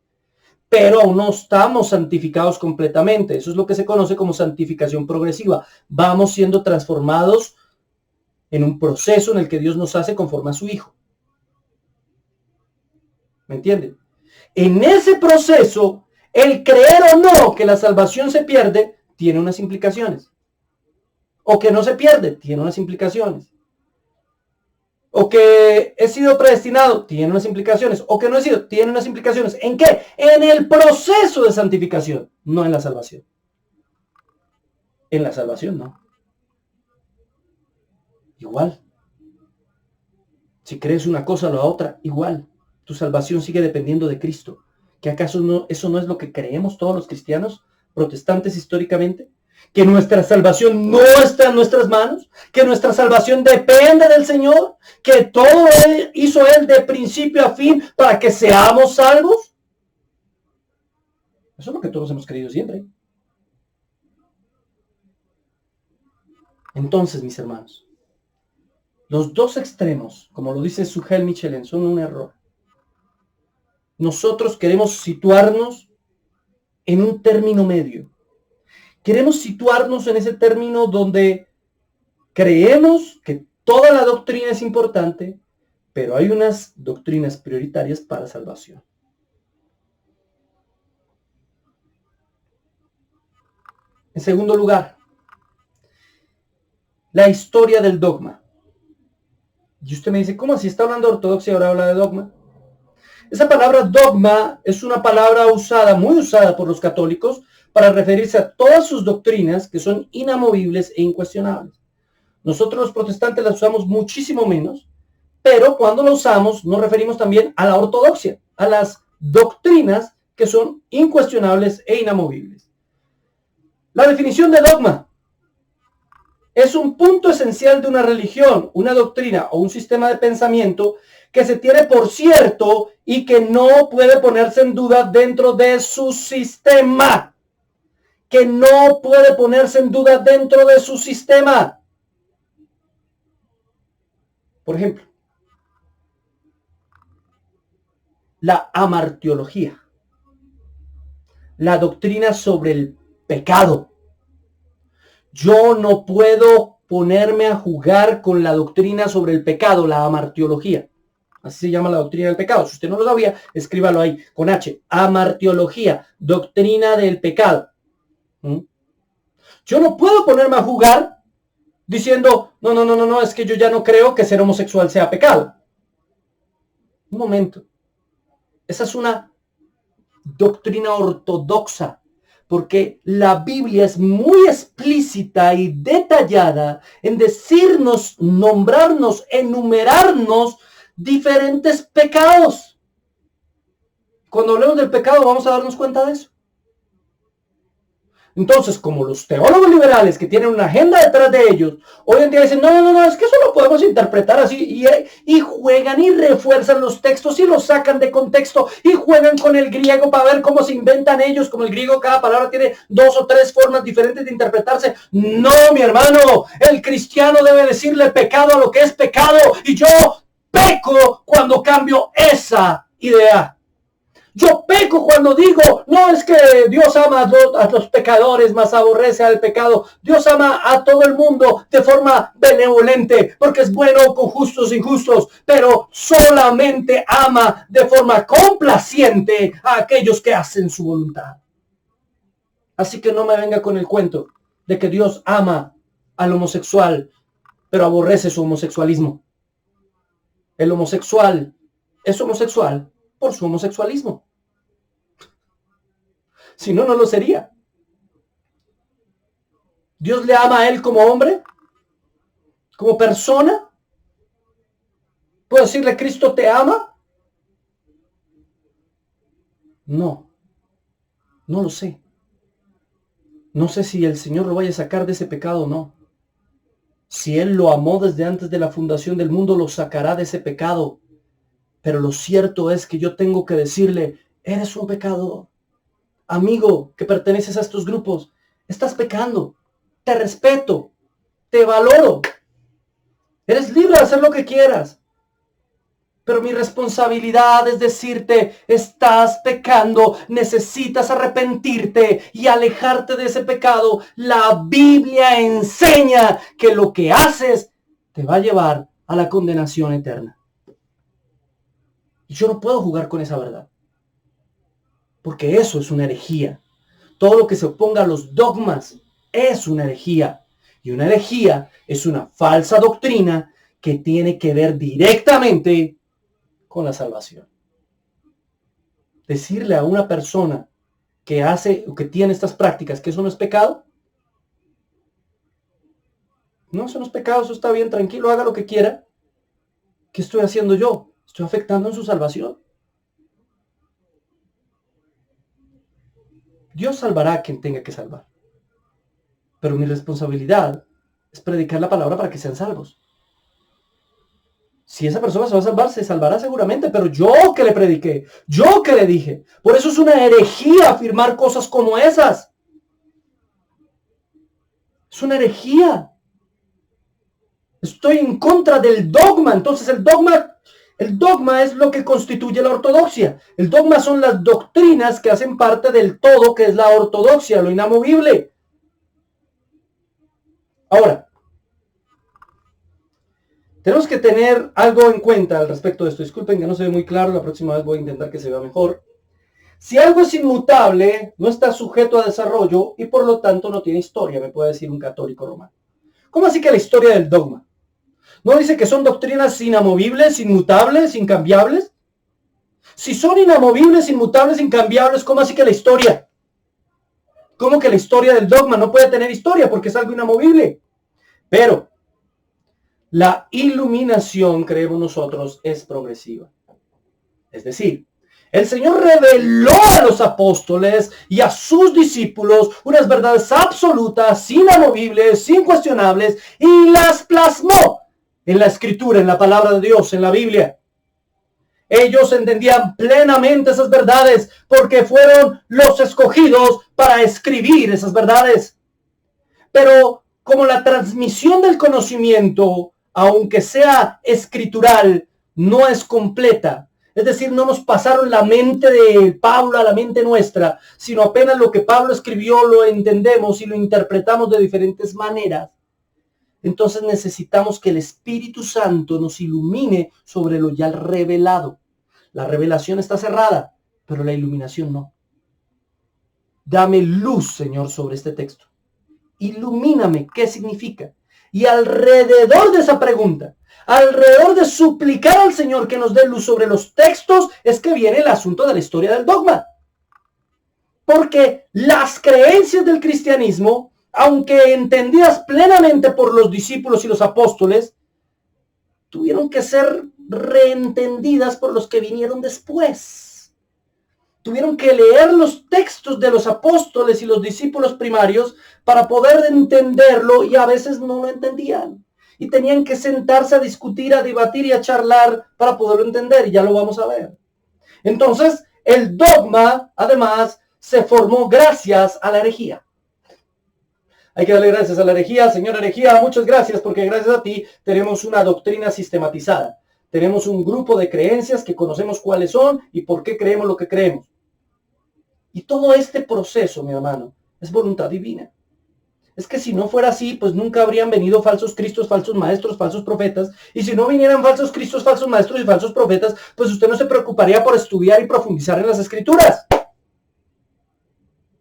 Pero aún no estamos santificados completamente. Eso es lo que se conoce como santificación progresiva. Vamos siendo transformados en un proceso en el que Dios nos hace conforme a su Hijo. ¿Me entienden? En ese proceso, el creer o no que la salvación se pierde, tiene unas implicaciones. O que no se pierde, tiene unas implicaciones. O que he sido predestinado, tiene unas implicaciones. O que no he sido, tiene unas implicaciones. ¿En qué? En el proceso de santificación, no en la salvación. En la salvación, no. Igual. Si crees una cosa o la otra, igual. Tu salvación sigue dependiendo de Cristo. ¿Que acaso eso no es lo que creemos todos los cristianos protestantes históricamente? ¿Que nuestra salvación no está en nuestras manos? ¿Que nuestra salvación depende del Señor? ¿Que todo hizo Él de principio a fin para que seamos salvos? Eso es lo que todos hemos creído siempre. Entonces, mis hermanos, los dos extremos, como lo dice Sugel Michelin, son un error. Nosotros queremos situarnos en un término medio. Queremos situarnos en ese término donde creemos que toda la doctrina es importante, pero hay unas doctrinas prioritarias para salvación. En segundo lugar, la historia del dogma. Y usted me dice, ¿cómo así está hablando de ortodoxia y ahora habla de dogma? Esa palabra dogma es una palabra muy usada por los católicos para referirse a todas sus doctrinas que son inamovibles e incuestionables. Nosotros los protestantes las usamos muchísimo menos, pero cuando la usamos nos referimos también a la ortodoxia, a las doctrinas que son incuestionables e inamovibles. La definición de dogma. Es un punto esencial de una religión, una doctrina o un sistema de pensamiento que se tiene por cierto y que no puede ponerse en duda dentro de su sistema. Que no puede ponerse en duda dentro de su sistema. Por ejemplo, la amartiología, la doctrina sobre el pecado. Yo no puedo ponerme a jugar con la doctrina sobre el pecado, la amartiología. Así se llama la doctrina del pecado. Si usted no lo sabía, escríbalo ahí con H. Amartiología, doctrina del pecado. Yo no puedo ponerme a jugar diciendo, no, es que yo ya no creo que ser homosexual sea pecado. Un momento. Esa es una doctrina ortodoxa, porque la Biblia es muy explícita y detallada en decirnos, nombrarnos, enumerarnos diferentes pecados. Cuando hablemos del pecado vamos a darnos cuenta de eso. Entonces, como los teólogos liberales que tienen una agenda detrás de ellos, hoy en día dicen, no, es que eso lo podemos interpretar así, y juegan y refuerzan los textos y los sacan de contexto y juegan con el griego para ver cómo se inventan ellos, como el griego cada palabra tiene 2 o 3 formas diferentes de interpretarse. No, mi hermano, el cristiano debe decirle pecado a lo que es pecado, y yo peco cuando cambio esa idea. Yo peco cuando digo, no es que Dios ama a los pecadores, mas aborrece al pecado. Dios ama a todo el mundo de forma benevolente, porque es bueno con justos e injustos, pero solamente ama de forma complaciente a aquellos que hacen su voluntad. Así que no me venga con el cuento de que Dios ama al homosexual, pero aborrece su homosexualismo. El homosexual es homosexual por su homosexualismo. Si no, no lo sería. Dios le ama a él como hombre, como persona. ¿Puedo decirle Cristo te ama? No, no lo sé. No sé si el Señor lo vaya a sacar de ese pecado o no. Si Él lo amó desde antes de la fundación del mundo, lo sacará de ese pecado. Pero lo cierto es que yo tengo que decirle, eres un pecador. Amigo que perteneces a estos grupos, estás pecando. Te respeto, te valoro. Eres libre de hacer lo que quieras. Pero mi responsabilidad es decirte, estás pecando, necesitas arrepentirte y alejarte de ese pecado. La Biblia enseña que lo que haces te va a llevar a la condenación eterna. Y yo no puedo jugar con esa verdad, porque eso es una herejía. Todo lo que se oponga a los dogmas es una herejía. Y una herejía es una falsa doctrina que tiene que ver directamente con la salvación. Decirle a una persona que hace o que tiene estas prácticas que eso no es pecado. No, eso no es pecado, eso está bien, tranquilo, haga lo que quiera. ¿Qué estoy haciendo yo? Estoy afectando en su salvación. Dios salvará a quien tenga que salvar. Pero mi responsabilidad es predicar la palabra para que sean salvos. Si esa persona se va a salvar, se salvará seguramente, pero yo que le prediqué, yo que le dije. Por eso es una herejía afirmar cosas como esas. Es una herejía. Estoy en contra del dogma. Entonces el dogma es lo que constituye la ortodoxia. El dogma son las doctrinas que hacen parte del todo que es la ortodoxia, lo inamovible. Ahora, tenemos que tener algo en cuenta al respecto de esto. Disculpen que no se ve muy claro, la próxima vez voy a intentar que se vea mejor. Si algo es inmutable, no está sujeto a desarrollo y por lo tanto no tiene historia, me puede decir un católico romano. ¿Cómo así que la historia del dogma? ¿No dice que son doctrinas inamovibles, inmutables, incambiables? Si son inamovibles, inmutables, incambiables, ¿cómo así que la historia? ¿Cómo que la historia del dogma no puede tener historia porque es algo inamovible? Pero la iluminación, creemos nosotros, es progresiva. Es decir, El Señor reveló a los apóstoles y a sus discípulos unas verdades absolutas, inamovibles, incuestionables, y las plasmó en la Escritura, en la palabra de Dios, en la Biblia. Ellos entendían plenamente esas verdades porque fueron los escogidos para escribir esas verdades. Pero como la transmisión del conocimiento, aunque sea escritural, no es completa, es decir, no nos pasaron la mente de Pablo a la mente nuestra, sino apenas lo que Pablo escribió lo entendemos y lo interpretamos de diferentes maneras. Entonces necesitamos que el Espíritu Santo nos ilumine sobre lo ya revelado. La revelación está cerrada, pero la iluminación no. Dame luz, Señor, sobre este texto. Ilumíname, ¿qué significa? Y alrededor de esa pregunta, alrededor de suplicar al Señor que nos dé luz sobre los textos, es que viene el asunto de la historia del dogma. Porque las creencias del cristianismo, aunque entendidas plenamente por los discípulos y los apóstoles, tuvieron que ser reentendidas por los que vinieron después. Tuvieron que leer los textos de los apóstoles y los discípulos primarios para poder entenderlo, y a veces no lo entendían. Y tenían que sentarse a discutir, a debatir y a charlar para poderlo entender, y ya lo vamos a ver. Entonces, el dogma, además, se formó gracias a la herejía. Hay que darle gracias a la herejía. Señor herejía, muchas gracias, porque gracias a ti tenemos una doctrina sistematizada. Tenemos un grupo de creencias que conocemos cuáles son y por qué creemos lo que creemos. Y todo este proceso, mi hermano, es voluntad divina. Es que si no fuera así, pues nunca habrían venido falsos cristos, falsos maestros, falsos profetas. Y si no vinieran falsos cristos, falsos maestros y falsos profetas, pues usted no se preocuparía por estudiar y profundizar en las escrituras.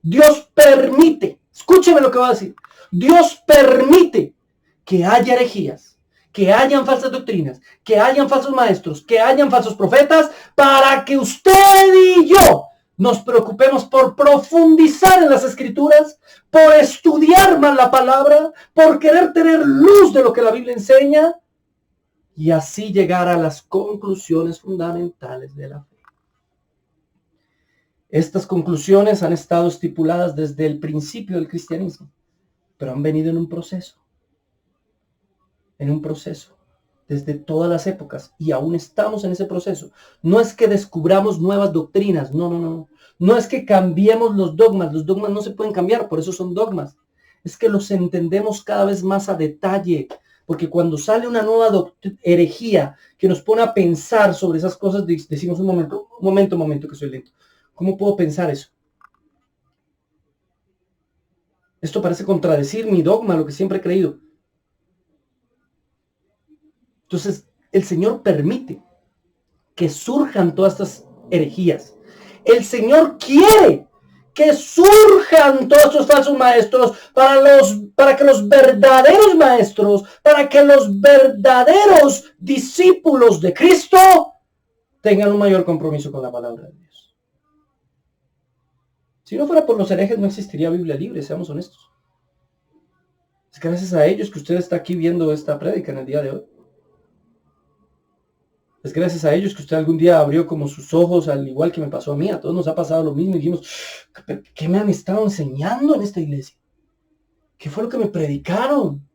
Dios permite, escúcheme lo que voy a decir, Dios permite que haya herejías, que hayan falsas doctrinas, que hayan falsos maestros, que hayan falsos profetas, para que usted y yo nos preocupemos por profundizar en las escrituras, por estudiar más la palabra, por querer tener luz de lo que la Biblia enseña, y así llegar a las conclusiones fundamentales de la fe. Estas conclusiones han estado estipuladas desde el principio del cristianismo, pero han venido en un proceso, desde todas las épocas, y aún estamos en ese proceso. No es que descubramos nuevas doctrinas, no. No es que cambiemos los dogmas no se pueden cambiar, por eso son dogmas. Es que los entendemos cada vez más a detalle, porque cuando sale una nueva herejía que nos pone a pensar sobre esas cosas, decimos un momento, que soy lento. ¿Cómo puedo pensar eso? Esto parece contradecir mi dogma, lo que siempre he creído. Entonces, el Señor permite que surjan todas estas herejías. El Señor quiere que surjan todos estos falsos maestros para que los verdaderos maestros, para que los verdaderos discípulos de Cristo tengan un mayor compromiso con la palabra de Dios. Si no fuera por los herejes, no existiría Biblia Libre, seamos honestos. Es gracias a ellos que usted está aquí viendo esta prédica en el día de hoy. Es gracias a ellos que usted algún día abrió como sus ojos, al igual que me pasó a mí. A todos nos ha pasado lo mismo y dijimos, ¿qué me han estado enseñando en esta iglesia? ¿Qué fue lo que me predicaron?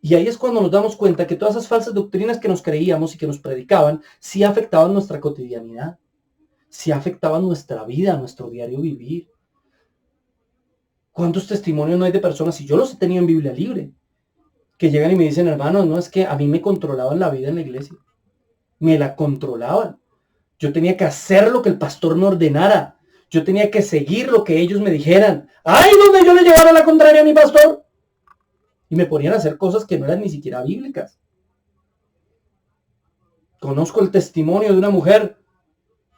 Y ahí es cuando nos damos cuenta que todas esas falsas doctrinas que nos creíamos y que nos predicaban, sí afectaban nuestra cotidianidad, sí afectaban nuestra vida, nuestro diario vivir. ¿Cuántos testimonios no hay de personas, y yo los he tenido en Biblia Libre, que llegan y me dicen, hermano, no, es que a mí me controlaban la vida en la iglesia? Me la controlaban. Yo tenía que hacer lo que el pastor me ordenara. Yo tenía que seguir lo que ellos me dijeran. ¡Ay, donde yo le llevara la contraria a mi pastor! Y me ponían a hacer cosas que no eran ni siquiera bíblicas. Conozco el testimonio de una mujer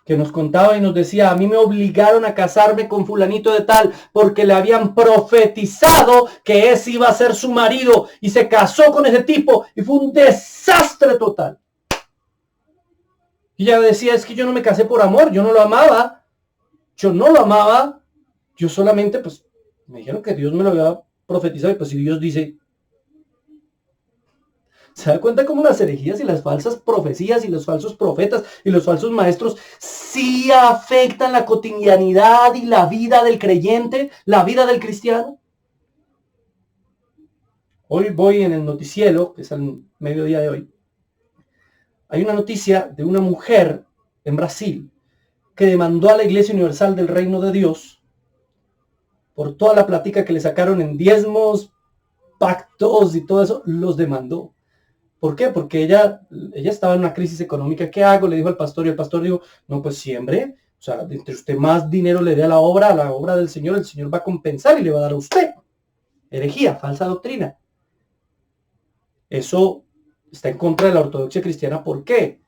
que nos contaba y nos decía, a mí me obligaron a casarme con fulanito de tal porque le habían profetizado que ese iba a ser su marido, y se casó con ese tipo y fue un desastre total. Y ella decía, es que yo no me casé por amor, yo no lo amaba, yo solamente, pues, me dijeron que Dios me lo había profetizado, y pues si Dios dice, ¿Se da cuenta cómo las herejías y las falsas profecías y los falsos profetas y los falsos maestros sí afectan la cotidianidad y la vida del creyente, la vida del cristiano? Hoy voy en el noticiero, que es al mediodía de hoy. Hay una noticia de una mujer en Brasil que demandó a la Iglesia Universal del Reino de Dios por toda la plática que le sacaron en diezmos, pactos y todo eso, los demandó. ¿Por qué? Porque ella estaba en una crisis económica. ¿Qué hago? Le dijo al pastor, y el pastor dijo, no, pues siembre. O sea, entre usted más dinero le dé a la obra del Señor, el Señor va a compensar y le va a dar a usted. Herejía, falsa doctrina. Eso está en contra de la ortodoxia cristiana. ¿Por qué?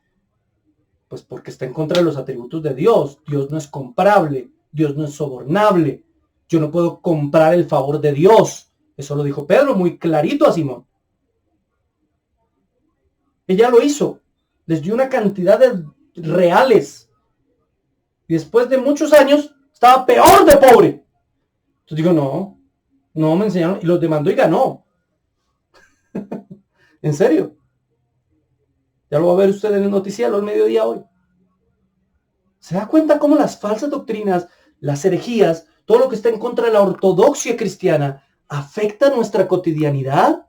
Pues porque está en contra de los atributos de Dios. Dios no es comprable. Dios no es sobornable. Yo no puedo comprar el favor de Dios. Eso lo dijo Pedro muy clarito a Simón. Ella lo hizo. Les dio una cantidad de reales. Y después de muchos años, estaba peor de pobre. Entonces digo, no me enseñaron. Y los demandó y ganó. En serio. Ya lo va a ver usted en el noticiero al mediodía hoy. ¿Se da cuenta cómo las falsas doctrinas, las herejías, todo lo que está en contra de la ortodoxia cristiana, afecta nuestra cotidianidad?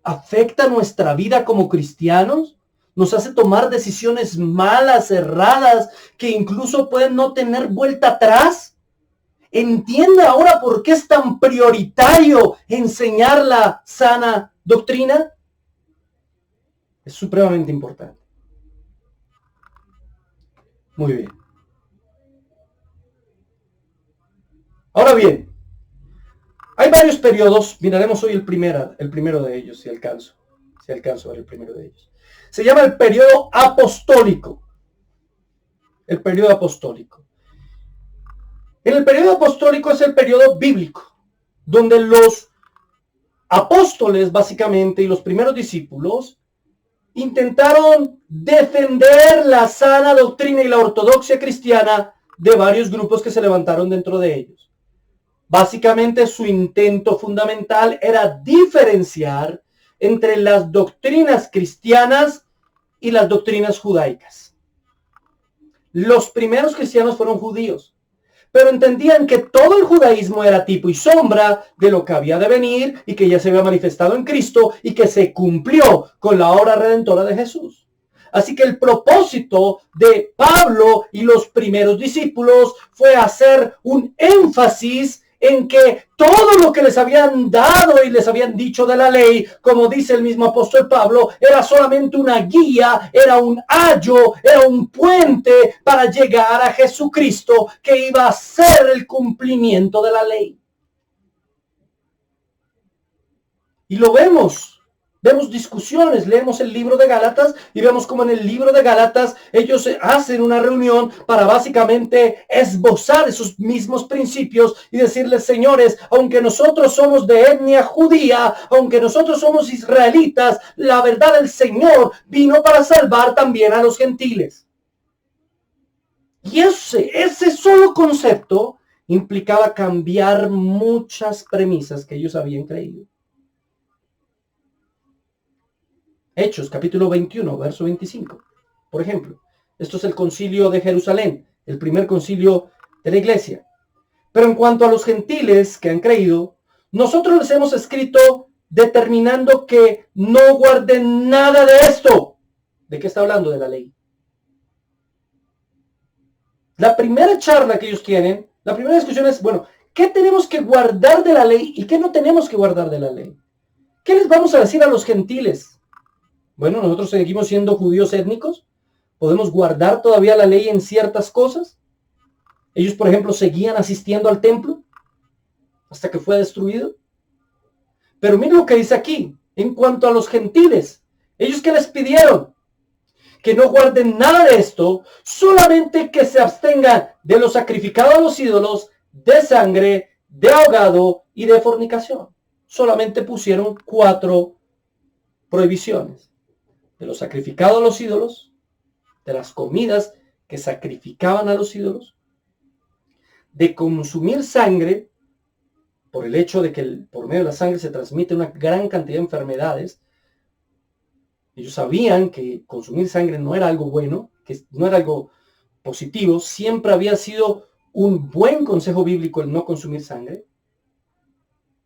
¿Afecta nuestra vida como cristianos? Nos hace tomar decisiones malas, erradas, que incluso pueden no tener vuelta atrás. ¿Entiende ahora por qué es tan prioritario enseñar la sana doctrina? Es supremamente importante. Muy bien. Ahora bien, hay varios periodos. Miraremos hoy el primero de ellos, si alcanzo a ver el primero de ellos. Se llama el periodo apostólico. El periodo apostólico. En el periodo apostólico es el periodo bíblico, donde los apóstoles, básicamente, y los primeros discípulos, intentaron defender la sana doctrina y la ortodoxia cristiana de varios grupos que se levantaron dentro de ellos. Básicamente su intento fundamental era diferenciar entre las doctrinas cristianas y las doctrinas judaicas. Los primeros cristianos fueron judíos, pero entendían que todo el judaísmo era tipo y sombra de lo que había de venir y que ya se había manifestado en Cristo y que se cumplió con la obra redentora de Jesús. Así que el propósito de Pablo y los primeros discípulos fue hacer un énfasis en que todo lo que les habían dado y les habían dicho de la ley, como dice el mismo apóstol Pablo, era solamente una guía, era un ayo, era un puente para llegar a Jesucristo, que iba a ser el cumplimiento de la ley. Y lo vemos. Vemos discusiones, leemos el libro de Gálatas y vemos como en el libro de Gálatas ellos hacen una reunión para básicamente esbozar esos mismos principios y decirles, señores, aunque nosotros somos de etnia judía, aunque nosotros somos israelitas, la verdad del Señor vino para salvar también a los gentiles. Y ese solo concepto implicaba cambiar muchas premisas que ellos habían creído. Hechos, capítulo 21, verso 25. Por ejemplo, esto es el concilio de Jerusalén, el primer concilio de la iglesia. Pero en cuanto a los gentiles que han creído, nosotros les hemos escrito determinando que no guarden nada de esto. ¿De qué está hablando? De la ley. La primera charla que ellos tienen, la primera discusión es, bueno, ¿qué tenemos que guardar de la ley y qué no tenemos que guardar de la ley? ¿Qué les vamos a decir a los gentiles? Bueno, nosotros seguimos siendo judíos étnicos. ¿Podemos guardar todavía la ley en ciertas cosas? Ellos, por ejemplo, seguían asistiendo al templo hasta que fue destruido. Pero miren lo que dice aquí. En cuanto a los gentiles, ¿ellos qué les pidieron? Que no guarden nada de esto, solamente que se abstengan de lo sacrificado a los ídolos, de sangre, de ahogado y de fornicación. Solamente pusieron 4 prohibiciones. De lo sacrificado a los ídolos, de las comidas que sacrificaban a los ídolos, de consumir sangre, por el hecho de que por medio de la sangre se transmite una gran cantidad de enfermedades, Ellos sabían que consumir sangre no era algo bueno, que no era algo positivo. Siempre había sido un buen consejo bíblico el no consumir sangre.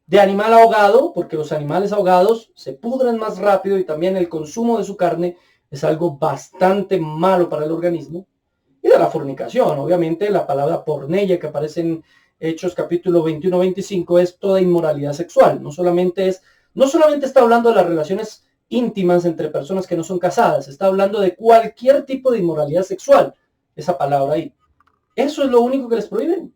De animal ahogado, porque los animales ahogados se pudren más rápido y también el consumo de su carne es algo bastante malo para el organismo. Y de la fornicación, obviamente la palabra porneia que aparece en Hechos capítulo 21-25 es toda inmoralidad sexual. No solamente está hablando de las relaciones íntimas entre personas que no son casadas, está hablando de cualquier tipo de inmoralidad sexual, esa palabra ahí. Eso es lo único que les prohíben.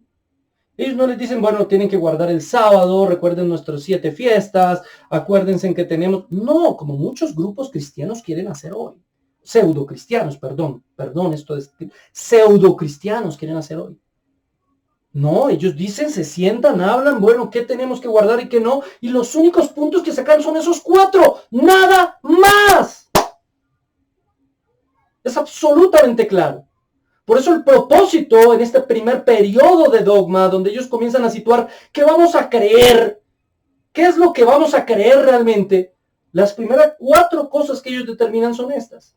Ellos no les dicen, bueno, tienen que guardar el sábado, recuerden nuestras 7 fiestas, acuérdense en que tenemos... No, como muchos grupos cristianos quieren hacer hoy. Pseudo cristianos, perdón, esto es... Pseudo cristianos quieren hacer hoy. No, ellos dicen, se sientan, hablan, bueno, ¿qué tenemos que guardar y qué no? Y los únicos puntos que sacan son esos 4, nada más. Es absolutamente claro. Por eso el propósito en este primer periodo de dogma, donde ellos comienzan a situar qué vamos a creer, qué es lo que vamos a creer realmente, las primeras 4 cosas que ellos determinan son estas.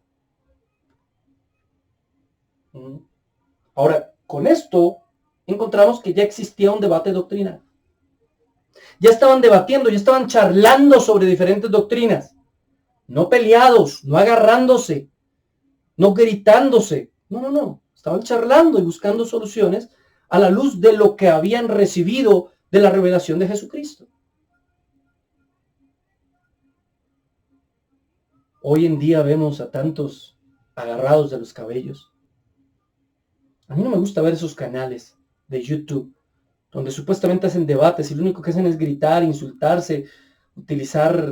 Ahora, con esto encontramos que ya existía un debate doctrinal. Ya estaban debatiendo, ya estaban charlando sobre diferentes doctrinas. No peleados, no agarrándose, no gritándose. No. Estaban charlando y buscando soluciones a la luz de lo que habían recibido de la revelación de Jesucristo. Hoy en día vemos a tantos agarrados de los cabellos. A mí no me gusta ver esos canales de YouTube donde supuestamente hacen debates y lo único que hacen es gritar, insultarse, utilizar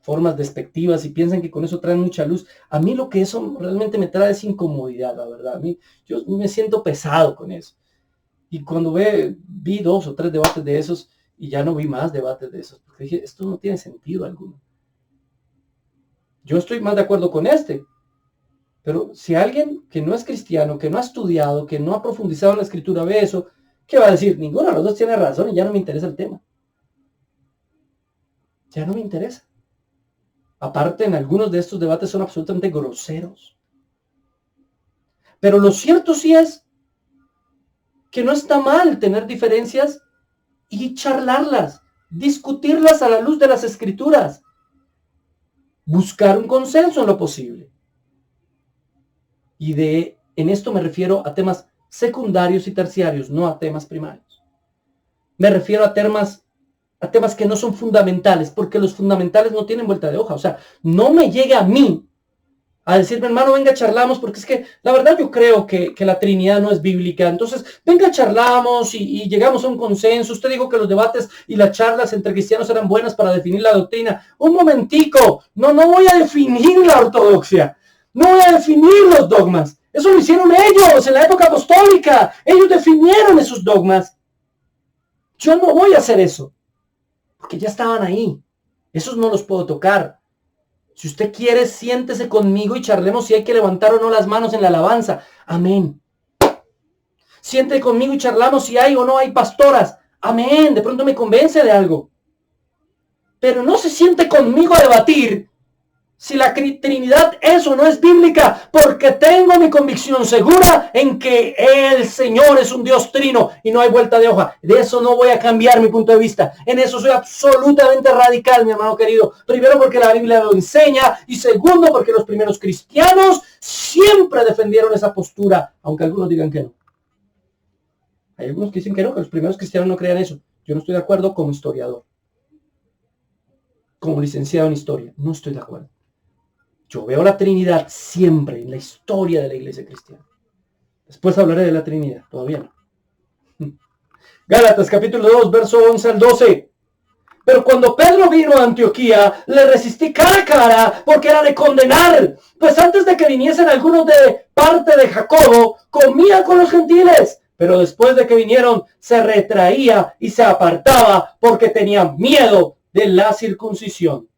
formas despectivas y piensan que con eso traen mucha luz. A mí lo que eso realmente me trae es incomodidad, la verdad. Yo me siento pesado con eso. Y cuando vi 2 o 3 debates de esos y ya no vi más debates de esos, porque dije, esto no tiene sentido alguno. Yo estoy más de acuerdo con este. Pero si alguien que no es cristiano, que no ha estudiado, que no ha profundizado en la escritura ve eso, ¿qué va a decir? Ninguno de los dos tiene razón y ya no me interesa el tema. Ya no me interesa. Aparte, en algunos de estos debates son absolutamente groseros. Pero lo cierto sí es que no está mal tener diferencias y charlarlas, discutirlas a la luz de las escrituras, buscar un consenso en lo posible. Y en esto me refiero a temas secundarios y terciarios, no a temas primarios. Me refiero a temas que no son fundamentales, porque los fundamentales no tienen vuelta de hoja. O sea, no me llega a mí a decirme, hermano, venga, charlamos, porque es que la verdad yo creo que la Trinidad no es bíblica. Entonces, venga, charlamos y llegamos a un consenso. Usted dijo que los debates y las charlas entre cristianos eran buenas para definir la doctrina. Un momentico, no voy a definir la ortodoxia. No voy a definir los dogmas. Eso lo hicieron ellos en la época apostólica. Ellos definieron esos dogmas. Yo no voy a hacer eso, porque ya estaban ahí. Esos no los puedo tocar. Si usted quiere, siéntese conmigo y charlemos si hay que levantar o no las manos en la alabanza. Amén. Siéntese conmigo y charlamos si hay o no hay pastoras. Amén. De pronto me convence de algo. Pero no se siente conmigo a debatir si la Trinidad es o no es bíblica, porque tengo mi convicción segura en que el Señor es un Dios trino y no hay vuelta de hoja. De eso no voy a cambiar mi punto de vista. En eso soy absolutamente radical, mi hermano querido. Primero porque la Biblia lo enseña y segundo porque los primeros cristianos siempre defendieron esa postura, aunque algunos digan que no. Hay algunos que dicen que no, que los primeros cristianos no creían eso. Yo no estoy de acuerdo como historiador. Como licenciado en historia, no estoy de acuerdo. Yo veo la Trinidad siempre en la historia de la iglesia cristiana. Después hablaré de la Trinidad, todavía no. Gálatas capítulo 2, verso 11 al 12. Pero cuando Pedro vino a Antioquía, le resistí cara a cara porque era de condenar. Pues antes de que viniesen algunos de parte de Jacobo, comía con los gentiles. Pero después de que vinieron, se retraía y se apartaba porque tenía miedo de la circuncisión.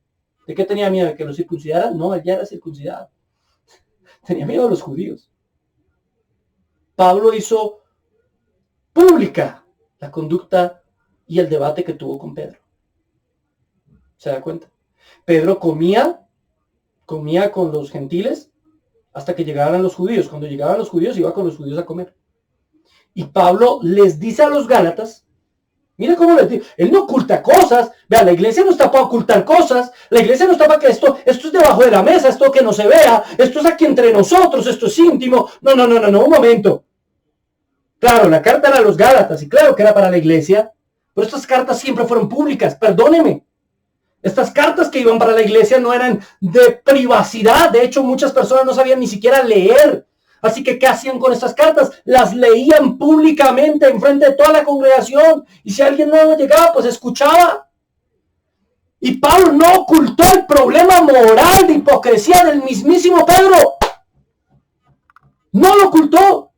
¿De qué tenía miedo? ¿De que lo circuncidaran? No, él ya era circuncidado. Tenía miedo de los judíos. Pablo hizo pública la conducta y el debate que tuvo con Pedro. ¿Se da cuenta? Pedro comía comía con los gentiles hasta que llegaran los judíos. Cuando llegaban los judíos, iba con los judíos a comer. Y Pablo les dice a los Gálatas, mira cómo les dice, él no oculta cosas. Vea, la iglesia no está para ocultar cosas. La iglesia no está para que esto es debajo de la mesa, esto que no se vea, esto es aquí entre nosotros, esto es íntimo. No, un momento. Claro, la carta era a los Gálatas y claro que era para la iglesia, pero estas cartas siempre fueron públicas, perdóneme. Estas cartas que iban para la iglesia no eran de privacidad. De hecho, muchas personas no sabían ni siquiera leer. Así que, ¿qué hacían con estas cartas? Las leían públicamente en frente de toda la congregación. Y si alguien nuevo llegaba, pues escuchaba. Y Pablo no ocultó el problema moral de hipocresía del mismísimo Pedro. No lo ocultó.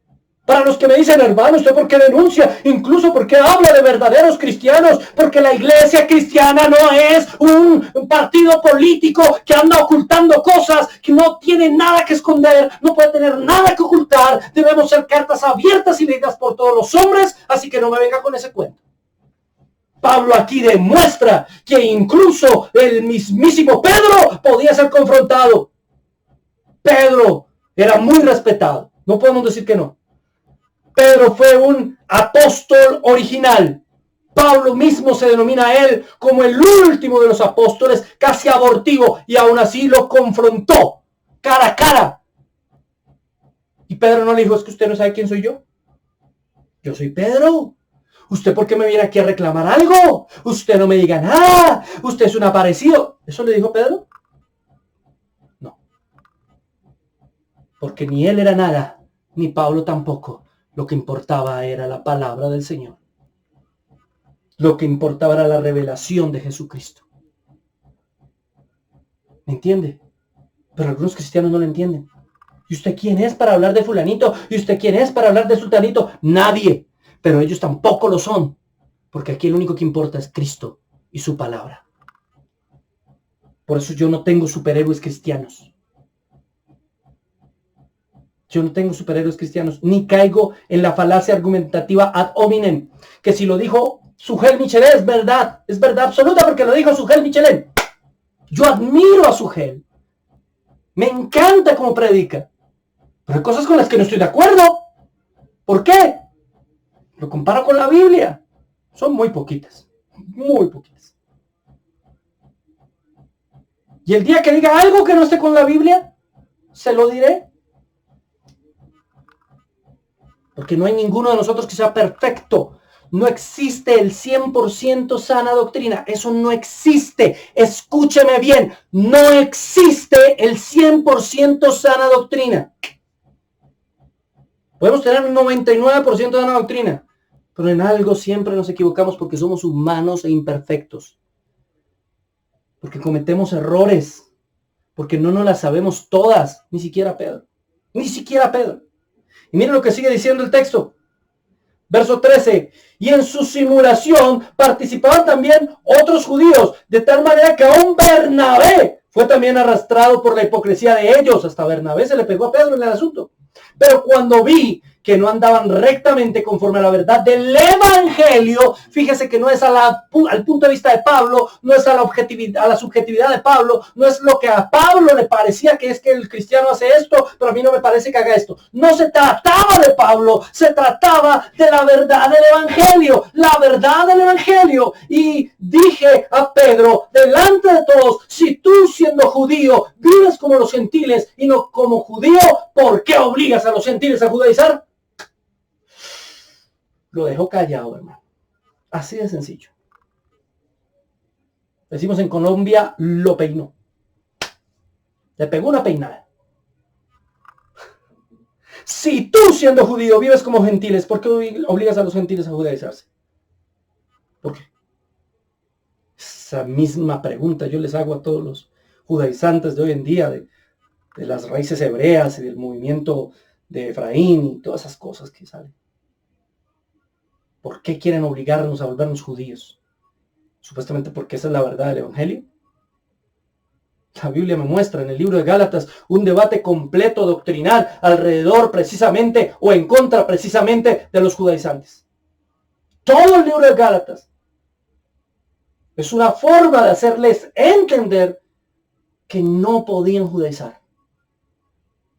Para los que me dicen, hermano, ¿usted por qué denuncia? Incluso porque habla de verdaderos cristianos. Porque la iglesia cristiana no es un partido político que anda ocultando cosas, que no tiene nada que esconder, no puede tener nada que ocultar. Debemos ser cartas abiertas y leídas por todos los hombres, así que no me venga con ese cuento. Pablo aquí demuestra que incluso el mismísimo Pedro podía ser confrontado. Pedro era muy respetado. No podemos decir que no. Pedro fue un apóstol original. Pablo mismo se denomina a él como el último de los apóstoles, casi abortivo, y aún así lo confrontó cara a cara. Y Pedro no le dijo, es que usted no sabe quién soy yo. Yo soy Pedro. ¿Usted por qué me viene aquí a reclamar algo? Usted no me diga nada. Usted es un aparecido. ¿Eso le dijo Pedro? No. Porque ni él era nada, ni Pablo tampoco. Lo que importaba era la palabra del Señor. Lo que importaba era la revelación de Jesucristo. ¿Me entiende? Pero algunos cristianos no lo entienden. ¿Y usted quién es para hablar de fulanito? ¿Y usted quién es para hablar de sultanito? Nadie. Pero ellos tampoco lo son. Porque aquí el único que importa es Cristo y su palabra. Por eso yo no tengo superhéroes cristianos. Yo no tengo superhéroes cristianos, ni caigo en la falacia argumentativa ad hominem, que si lo dijo Sugel Michelet es verdad absoluta porque lo dijo Sugel Michelet. Yo admiro a Sugel, me encanta cómo predica, pero hay cosas con las que no estoy de acuerdo. ¿Por qué? Lo comparo con la Biblia, son muy poquitas, muy poquitas. Y el día que diga algo que no esté con la Biblia, se lo diré. Porque no hay ninguno de nosotros que sea perfecto. No existe el 100% sana doctrina. Eso no existe. Escúcheme bien. No existe el 100% sana doctrina. Podemos tener un 99% de sana doctrina. Pero en algo siempre nos equivocamos porque somos humanos e imperfectos. Porque cometemos errores. Porque no nos las sabemos todas. Ni siquiera Pedro. Ni siquiera Pedro. Y miren lo que sigue diciendo el texto. Verso 13. Y en su simulación participaban también otros judíos, de tal manera que aún Bernabé fue también arrastrado por la hipocresía de ellos. Hasta Bernabé se le pegó a Pedro en el asunto. Pero cuando vi que no andaban rectamente conforme a la verdad del evangelio, fíjese que no es al punto de vista de Pablo, no es a la subjetividad de Pablo, no es lo que a Pablo le parecía que es que el cristiano hace esto, pero a mí no me parece que haga esto. No se trataba de Pablo, se trataba de la verdad del evangelio, la verdad del evangelio. Y dije a Pedro, delante de todos, si tú siendo judío vives como los gentiles y no como judío, ¿por qué obligas a los gentiles a judaizar? Lo dejó callado, hermano. Así de sencillo. Decimos en Colombia, lo peinó. Le pegó una peinada. Si tú siendo judío vives como gentiles, ¿por qué obligas a los gentiles a judaizarse? ¿Por qué? Esa misma pregunta yo les hago a todos los judaizantes de hoy en día, de las raíces hebreas y del movimiento de Efraín y todas esas cosas que salen. ¿Por qué quieren obligarnos a volvernos judíos? Supuestamente porque esa es la verdad del evangelio. La Biblia me muestra en el libro de Gálatas un debate completo doctrinal alrededor precisamente o en contra precisamente de los judaizantes. Todo el libro de Gálatas es una forma de hacerles entender que no podían judaizar,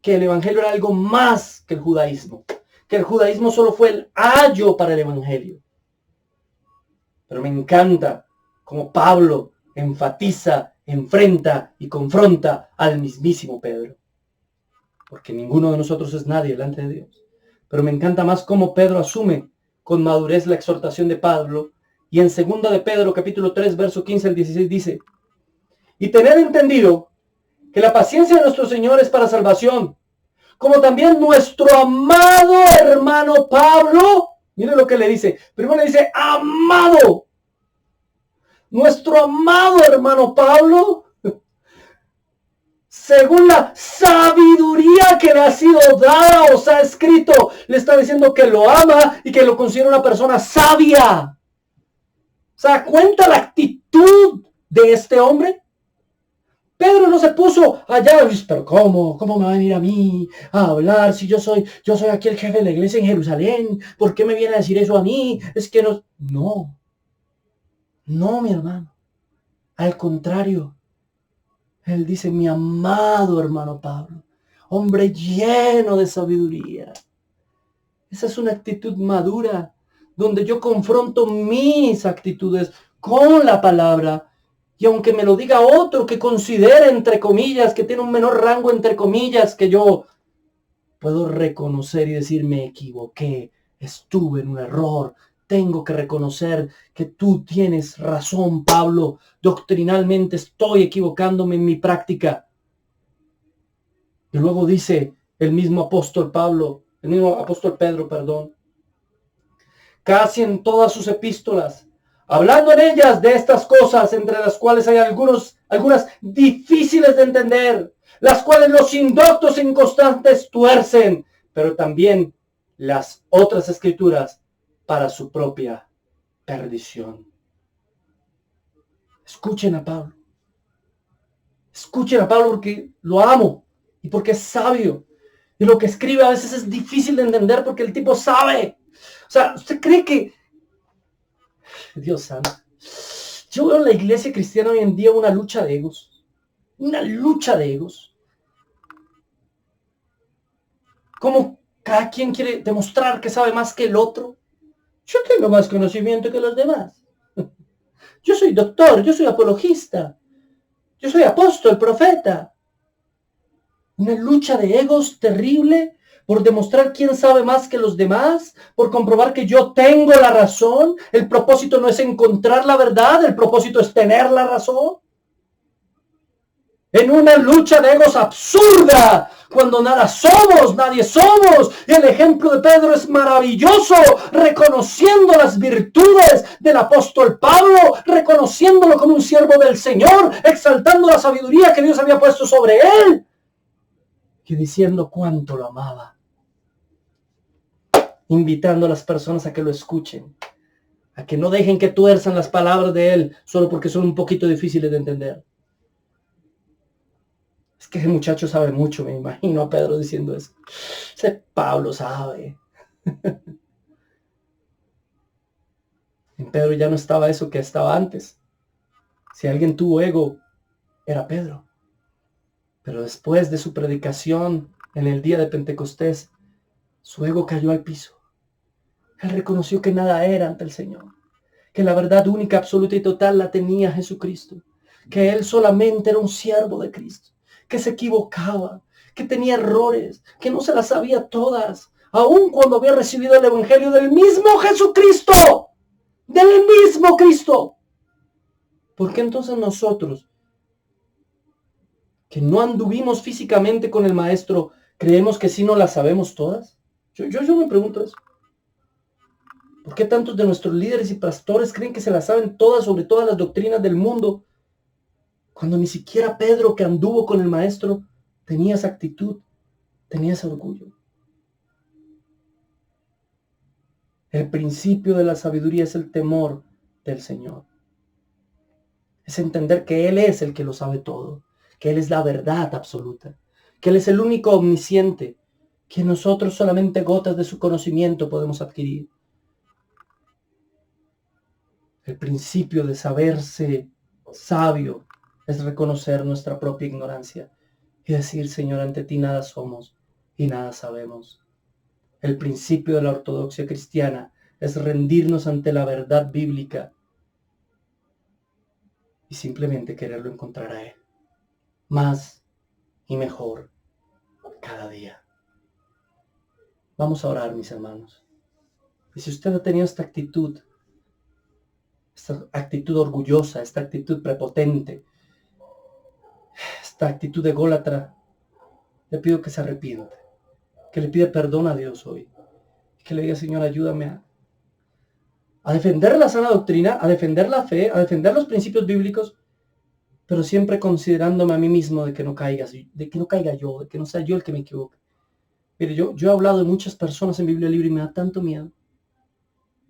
que el evangelio era algo más que el judaísmo, que el judaísmo solo fue el ayo para el evangelio. Pero me encanta cómo Pablo enfatiza, enfrenta y confronta al mismísimo Pedro, porque ninguno de nosotros es nadie delante de Dios. Pero me encanta más cómo Pedro asume con madurez la exhortación de Pablo, y en 2 de Pedro capítulo 3 verso 15 al 16 dice: y tener entendido que la paciencia de nuestro Señor es para salvación, como también nuestro amado hermano Pablo, mire lo que le dice, primero le dice amado, nuestro amado hermano Pablo, según la sabiduría que le ha sido dada, os ha escrito, le está diciendo que lo ama y que lo considera una persona sabia. ¿Se da cuenta la actitud de este hombre? Pedro no se puso allá, pero ¿cómo me van a ir a mí a hablar si yo soy aquí el jefe de la iglesia en Jerusalén? ¿Por qué me viene a decir eso a mí? Es que no, mi hermano. Al contrario, él dice, mi amado hermano Pablo, hombre lleno de sabiduría. Esa es una actitud madura, donde yo confronto mis actitudes con la palabra. Y aunque me lo diga otro que considere, entre comillas, que tiene un menor rango, entre comillas, que yo, puedo reconocer y decir, me equivoqué, estuve en un error. Tengo que reconocer que tú tienes razón, Pablo. Doctrinalmente estoy equivocándome en mi práctica. Y luego dice el mismo apóstol Pedro, casi en todas sus epístolas, hablando en ellas de estas cosas, entre las cuales hay algunas difíciles de entender, las cuales los indoctos e inconstantes tuercen, pero también las otras escrituras para su propia perdición. Escuchen a Pablo porque lo amo y porque es sabio. Y lo que escribe a veces es difícil de entender porque el tipo sabe. O sea, ¿usted cree que... Dios santo. Yo veo en la iglesia cristiana hoy en día una lucha de egos. Una lucha de egos. Como cada quien quiere demostrar que sabe más que el otro. Yo tengo más conocimiento que los demás. Yo soy doctor, yo soy apologista. Yo soy apóstol, profeta. Una lucha de egos terrible por demostrar quién sabe más que los demás, por comprobar que yo tengo la razón. El propósito no es encontrar la verdad, el propósito es tener la razón. En una lucha de egos absurda, cuando nadie somos. Y el ejemplo de Pedro es maravilloso, reconociendo las virtudes del apóstol Pablo, reconociéndolo como un siervo del Señor, exaltando la sabiduría que Dios había puesto sobre él. Y diciendo cuánto lo amaba, invitando a las personas a que lo escuchen, a que no dejen que tuerzan las palabras de él solo porque son un poquito difíciles de entender. Es que ese muchacho sabe mucho, me imagino a Pedro diciendo eso. Ese Pablo sabe. En Pedro ya no estaba eso que estaba antes. Si alguien tuvo ego, era Pedro. Pero después de su predicación en el día de Pentecostés, su ego cayó al piso. Él reconoció que nada era ante el Señor, que la verdad única, absoluta y total la tenía Jesucristo, que él solamente era un siervo de Cristo, que se equivocaba, que tenía errores, que no se las sabía todas, aun cuando había recibido el evangelio del mismo Jesucristo, del mismo Cristo. ¿Por qué entonces nosotros, que no anduvimos físicamente con el Maestro, creemos que sí no las sabemos todas? Yo me pregunto eso. ¿Por qué tantos de nuestros líderes y pastores creen que se las saben todas sobre todas las doctrinas del mundo? Cuando ni siquiera Pedro, que anduvo con el Maestro, tenía esa actitud, tenía ese orgullo. El principio de la sabiduría es el temor del Señor. Es entender que Él es el que lo sabe todo, que Él es la verdad absoluta, que Él es el único omnisciente, que nosotros solamente gotas de su conocimiento podemos adquirir. El principio de saberse sabio es reconocer nuestra propia ignorancia y decir, Señor, ante ti nada somos y nada sabemos. El principio de la ortodoxia cristiana es rendirnos ante la verdad bíblica y simplemente quererlo encontrar a Él, más y mejor cada día. Vamos a orar, mis hermanos. Y si usted ha tenido esta actitud orgullosa, esta actitud prepotente, esta actitud ególatra, le pido que se arrepienta, que le pida perdón a Dios hoy, que le diga, Señor, ayúdame a defender la sana doctrina, a defender la fe, a defender los principios bíblicos, pero siempre considerándome a mí mismo de que no caiga yo, de que no sea yo el que me equivoque. Mire, yo he hablado de muchas personas en Biblia Libre y me da tanto miedo.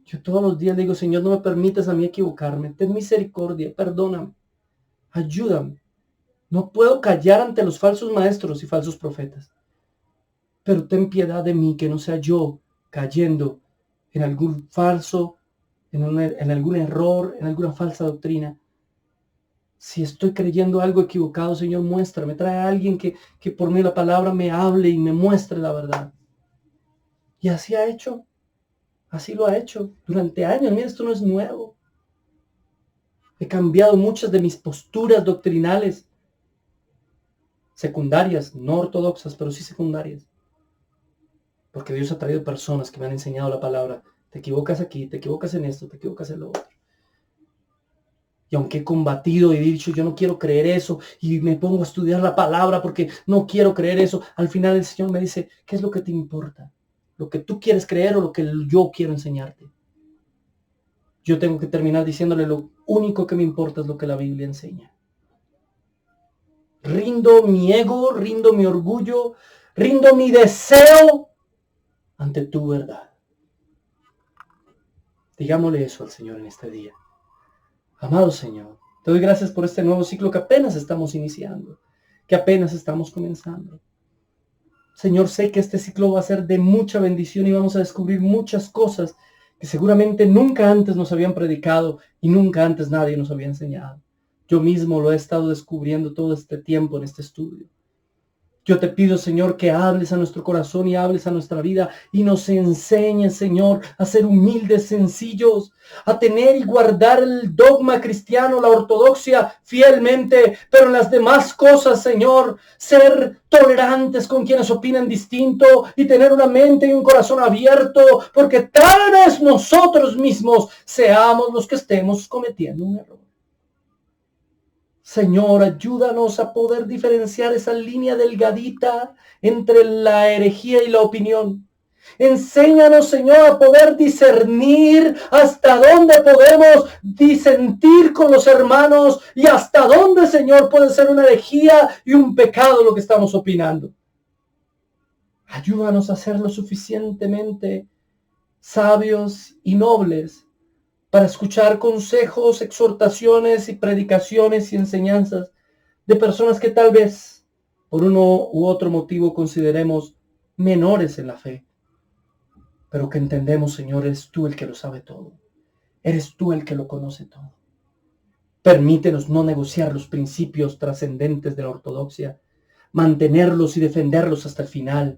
Yo todos los días le digo, Señor, no me permitas a mí equivocarme, ten misericordia, perdóname, ayúdame. No puedo callar ante los falsos maestros y falsos profetas, pero ten piedad de mí, que no sea yo cayendo en algún falso, en algún error, en alguna falsa doctrina. Si estoy creyendo algo equivocado, Señor, muéstrame. Trae a alguien que por medio de la palabra me hable y me muestre la verdad. Y así ha hecho. Así lo ha hecho durante años. Mira, esto no es nuevo. He cambiado muchas de mis posturas doctrinales. Secundarias, no ortodoxas, pero sí secundarias. Porque Dios ha traído personas que me han enseñado la palabra. Te equivocas aquí, te equivocas en esto, te equivocas en lo otro. Y aunque he combatido y he dicho, yo no quiero creer eso, y me pongo a estudiar la palabra porque no quiero creer eso, al final el Señor me dice, ¿qué es lo que te importa? ¿Lo que tú quieres creer o lo que yo quiero enseñarte? Yo tengo que terminar diciéndole, lo único que me importa es lo que la Biblia enseña. Rindo mi ego, rindo mi orgullo, rindo mi deseo ante tu verdad. Digámosle eso al Señor en este día. Amado Señor, te doy gracias por este nuevo ciclo que apenas estamos iniciando, que apenas estamos comenzando. Señor, sé que este ciclo va a ser de mucha bendición y vamos a descubrir muchas cosas que seguramente nunca antes nos habían predicado y nunca antes nadie nos había enseñado. Yo mismo lo he estado descubriendo todo este tiempo en este estudio. Yo te pido, Señor, que hables a nuestro corazón y hables a nuestra vida y nos enseñes, Señor, a ser humildes, sencillos, a tener y guardar el dogma cristiano, la ortodoxia fielmente, pero en las demás cosas, Señor, ser tolerantes con quienes opinan distinto y tener una mente y un corazón abierto, porque tal vez nosotros mismos seamos los que estemos cometiendo un error. Señor, ayúdanos a poder diferenciar esa línea delgadita entre la herejía y la opinión. Enséñanos, Señor, a poder discernir hasta dónde podemos disentir con los hermanos y hasta dónde, Señor, puede ser una herejía y un pecado lo que estamos opinando. Ayúdanos a ser lo suficientemente sabios y nobles para escuchar consejos, exhortaciones y predicaciones y enseñanzas de personas que tal vez por uno u otro motivo consideremos menores en la fe. Pero que entendemos, Señor, eres tú el que lo sabe todo. Eres tú el que lo conoce todo. Permítenos no negociar los principios trascendentes de la ortodoxia, mantenerlos y defenderlos hasta el final.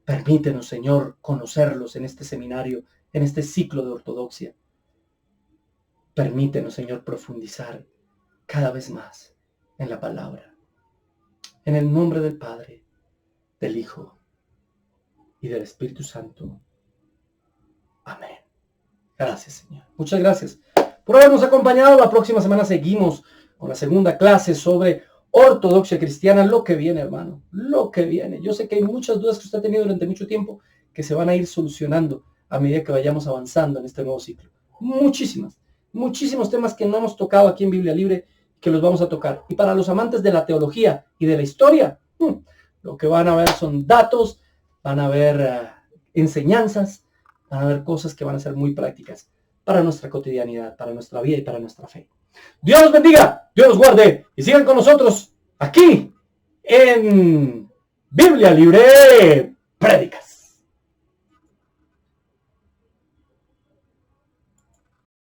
Permítenos, Señor, conocerlos en este seminario, en este ciclo de ortodoxia. Permítenos, Señor, profundizar cada vez más en la palabra. En el nombre del Padre, del Hijo y del Espíritu Santo. Amén. Gracias, Señor. Muchas gracias por habernos acompañado. La próxima semana seguimos con la segunda clase sobre ortodoxia cristiana. Lo que viene, hermano, lo que viene. Yo sé que hay muchas dudas que usted ha tenido durante mucho tiempo que se van a ir solucionando a medida que vayamos avanzando en este nuevo ciclo. Muchísimos temas que no hemos tocado aquí en Biblia Libre, que los vamos a tocar. Y para los amantes de la teología y de la historia, lo que van a ver son datos, van a ver enseñanzas, van a ver cosas que van a ser muy prácticas para nuestra cotidianidad, para nuestra vida y para nuestra fe. Dios los bendiga, Dios los guarde y sigan con nosotros aquí en Biblia Libre Prédicas.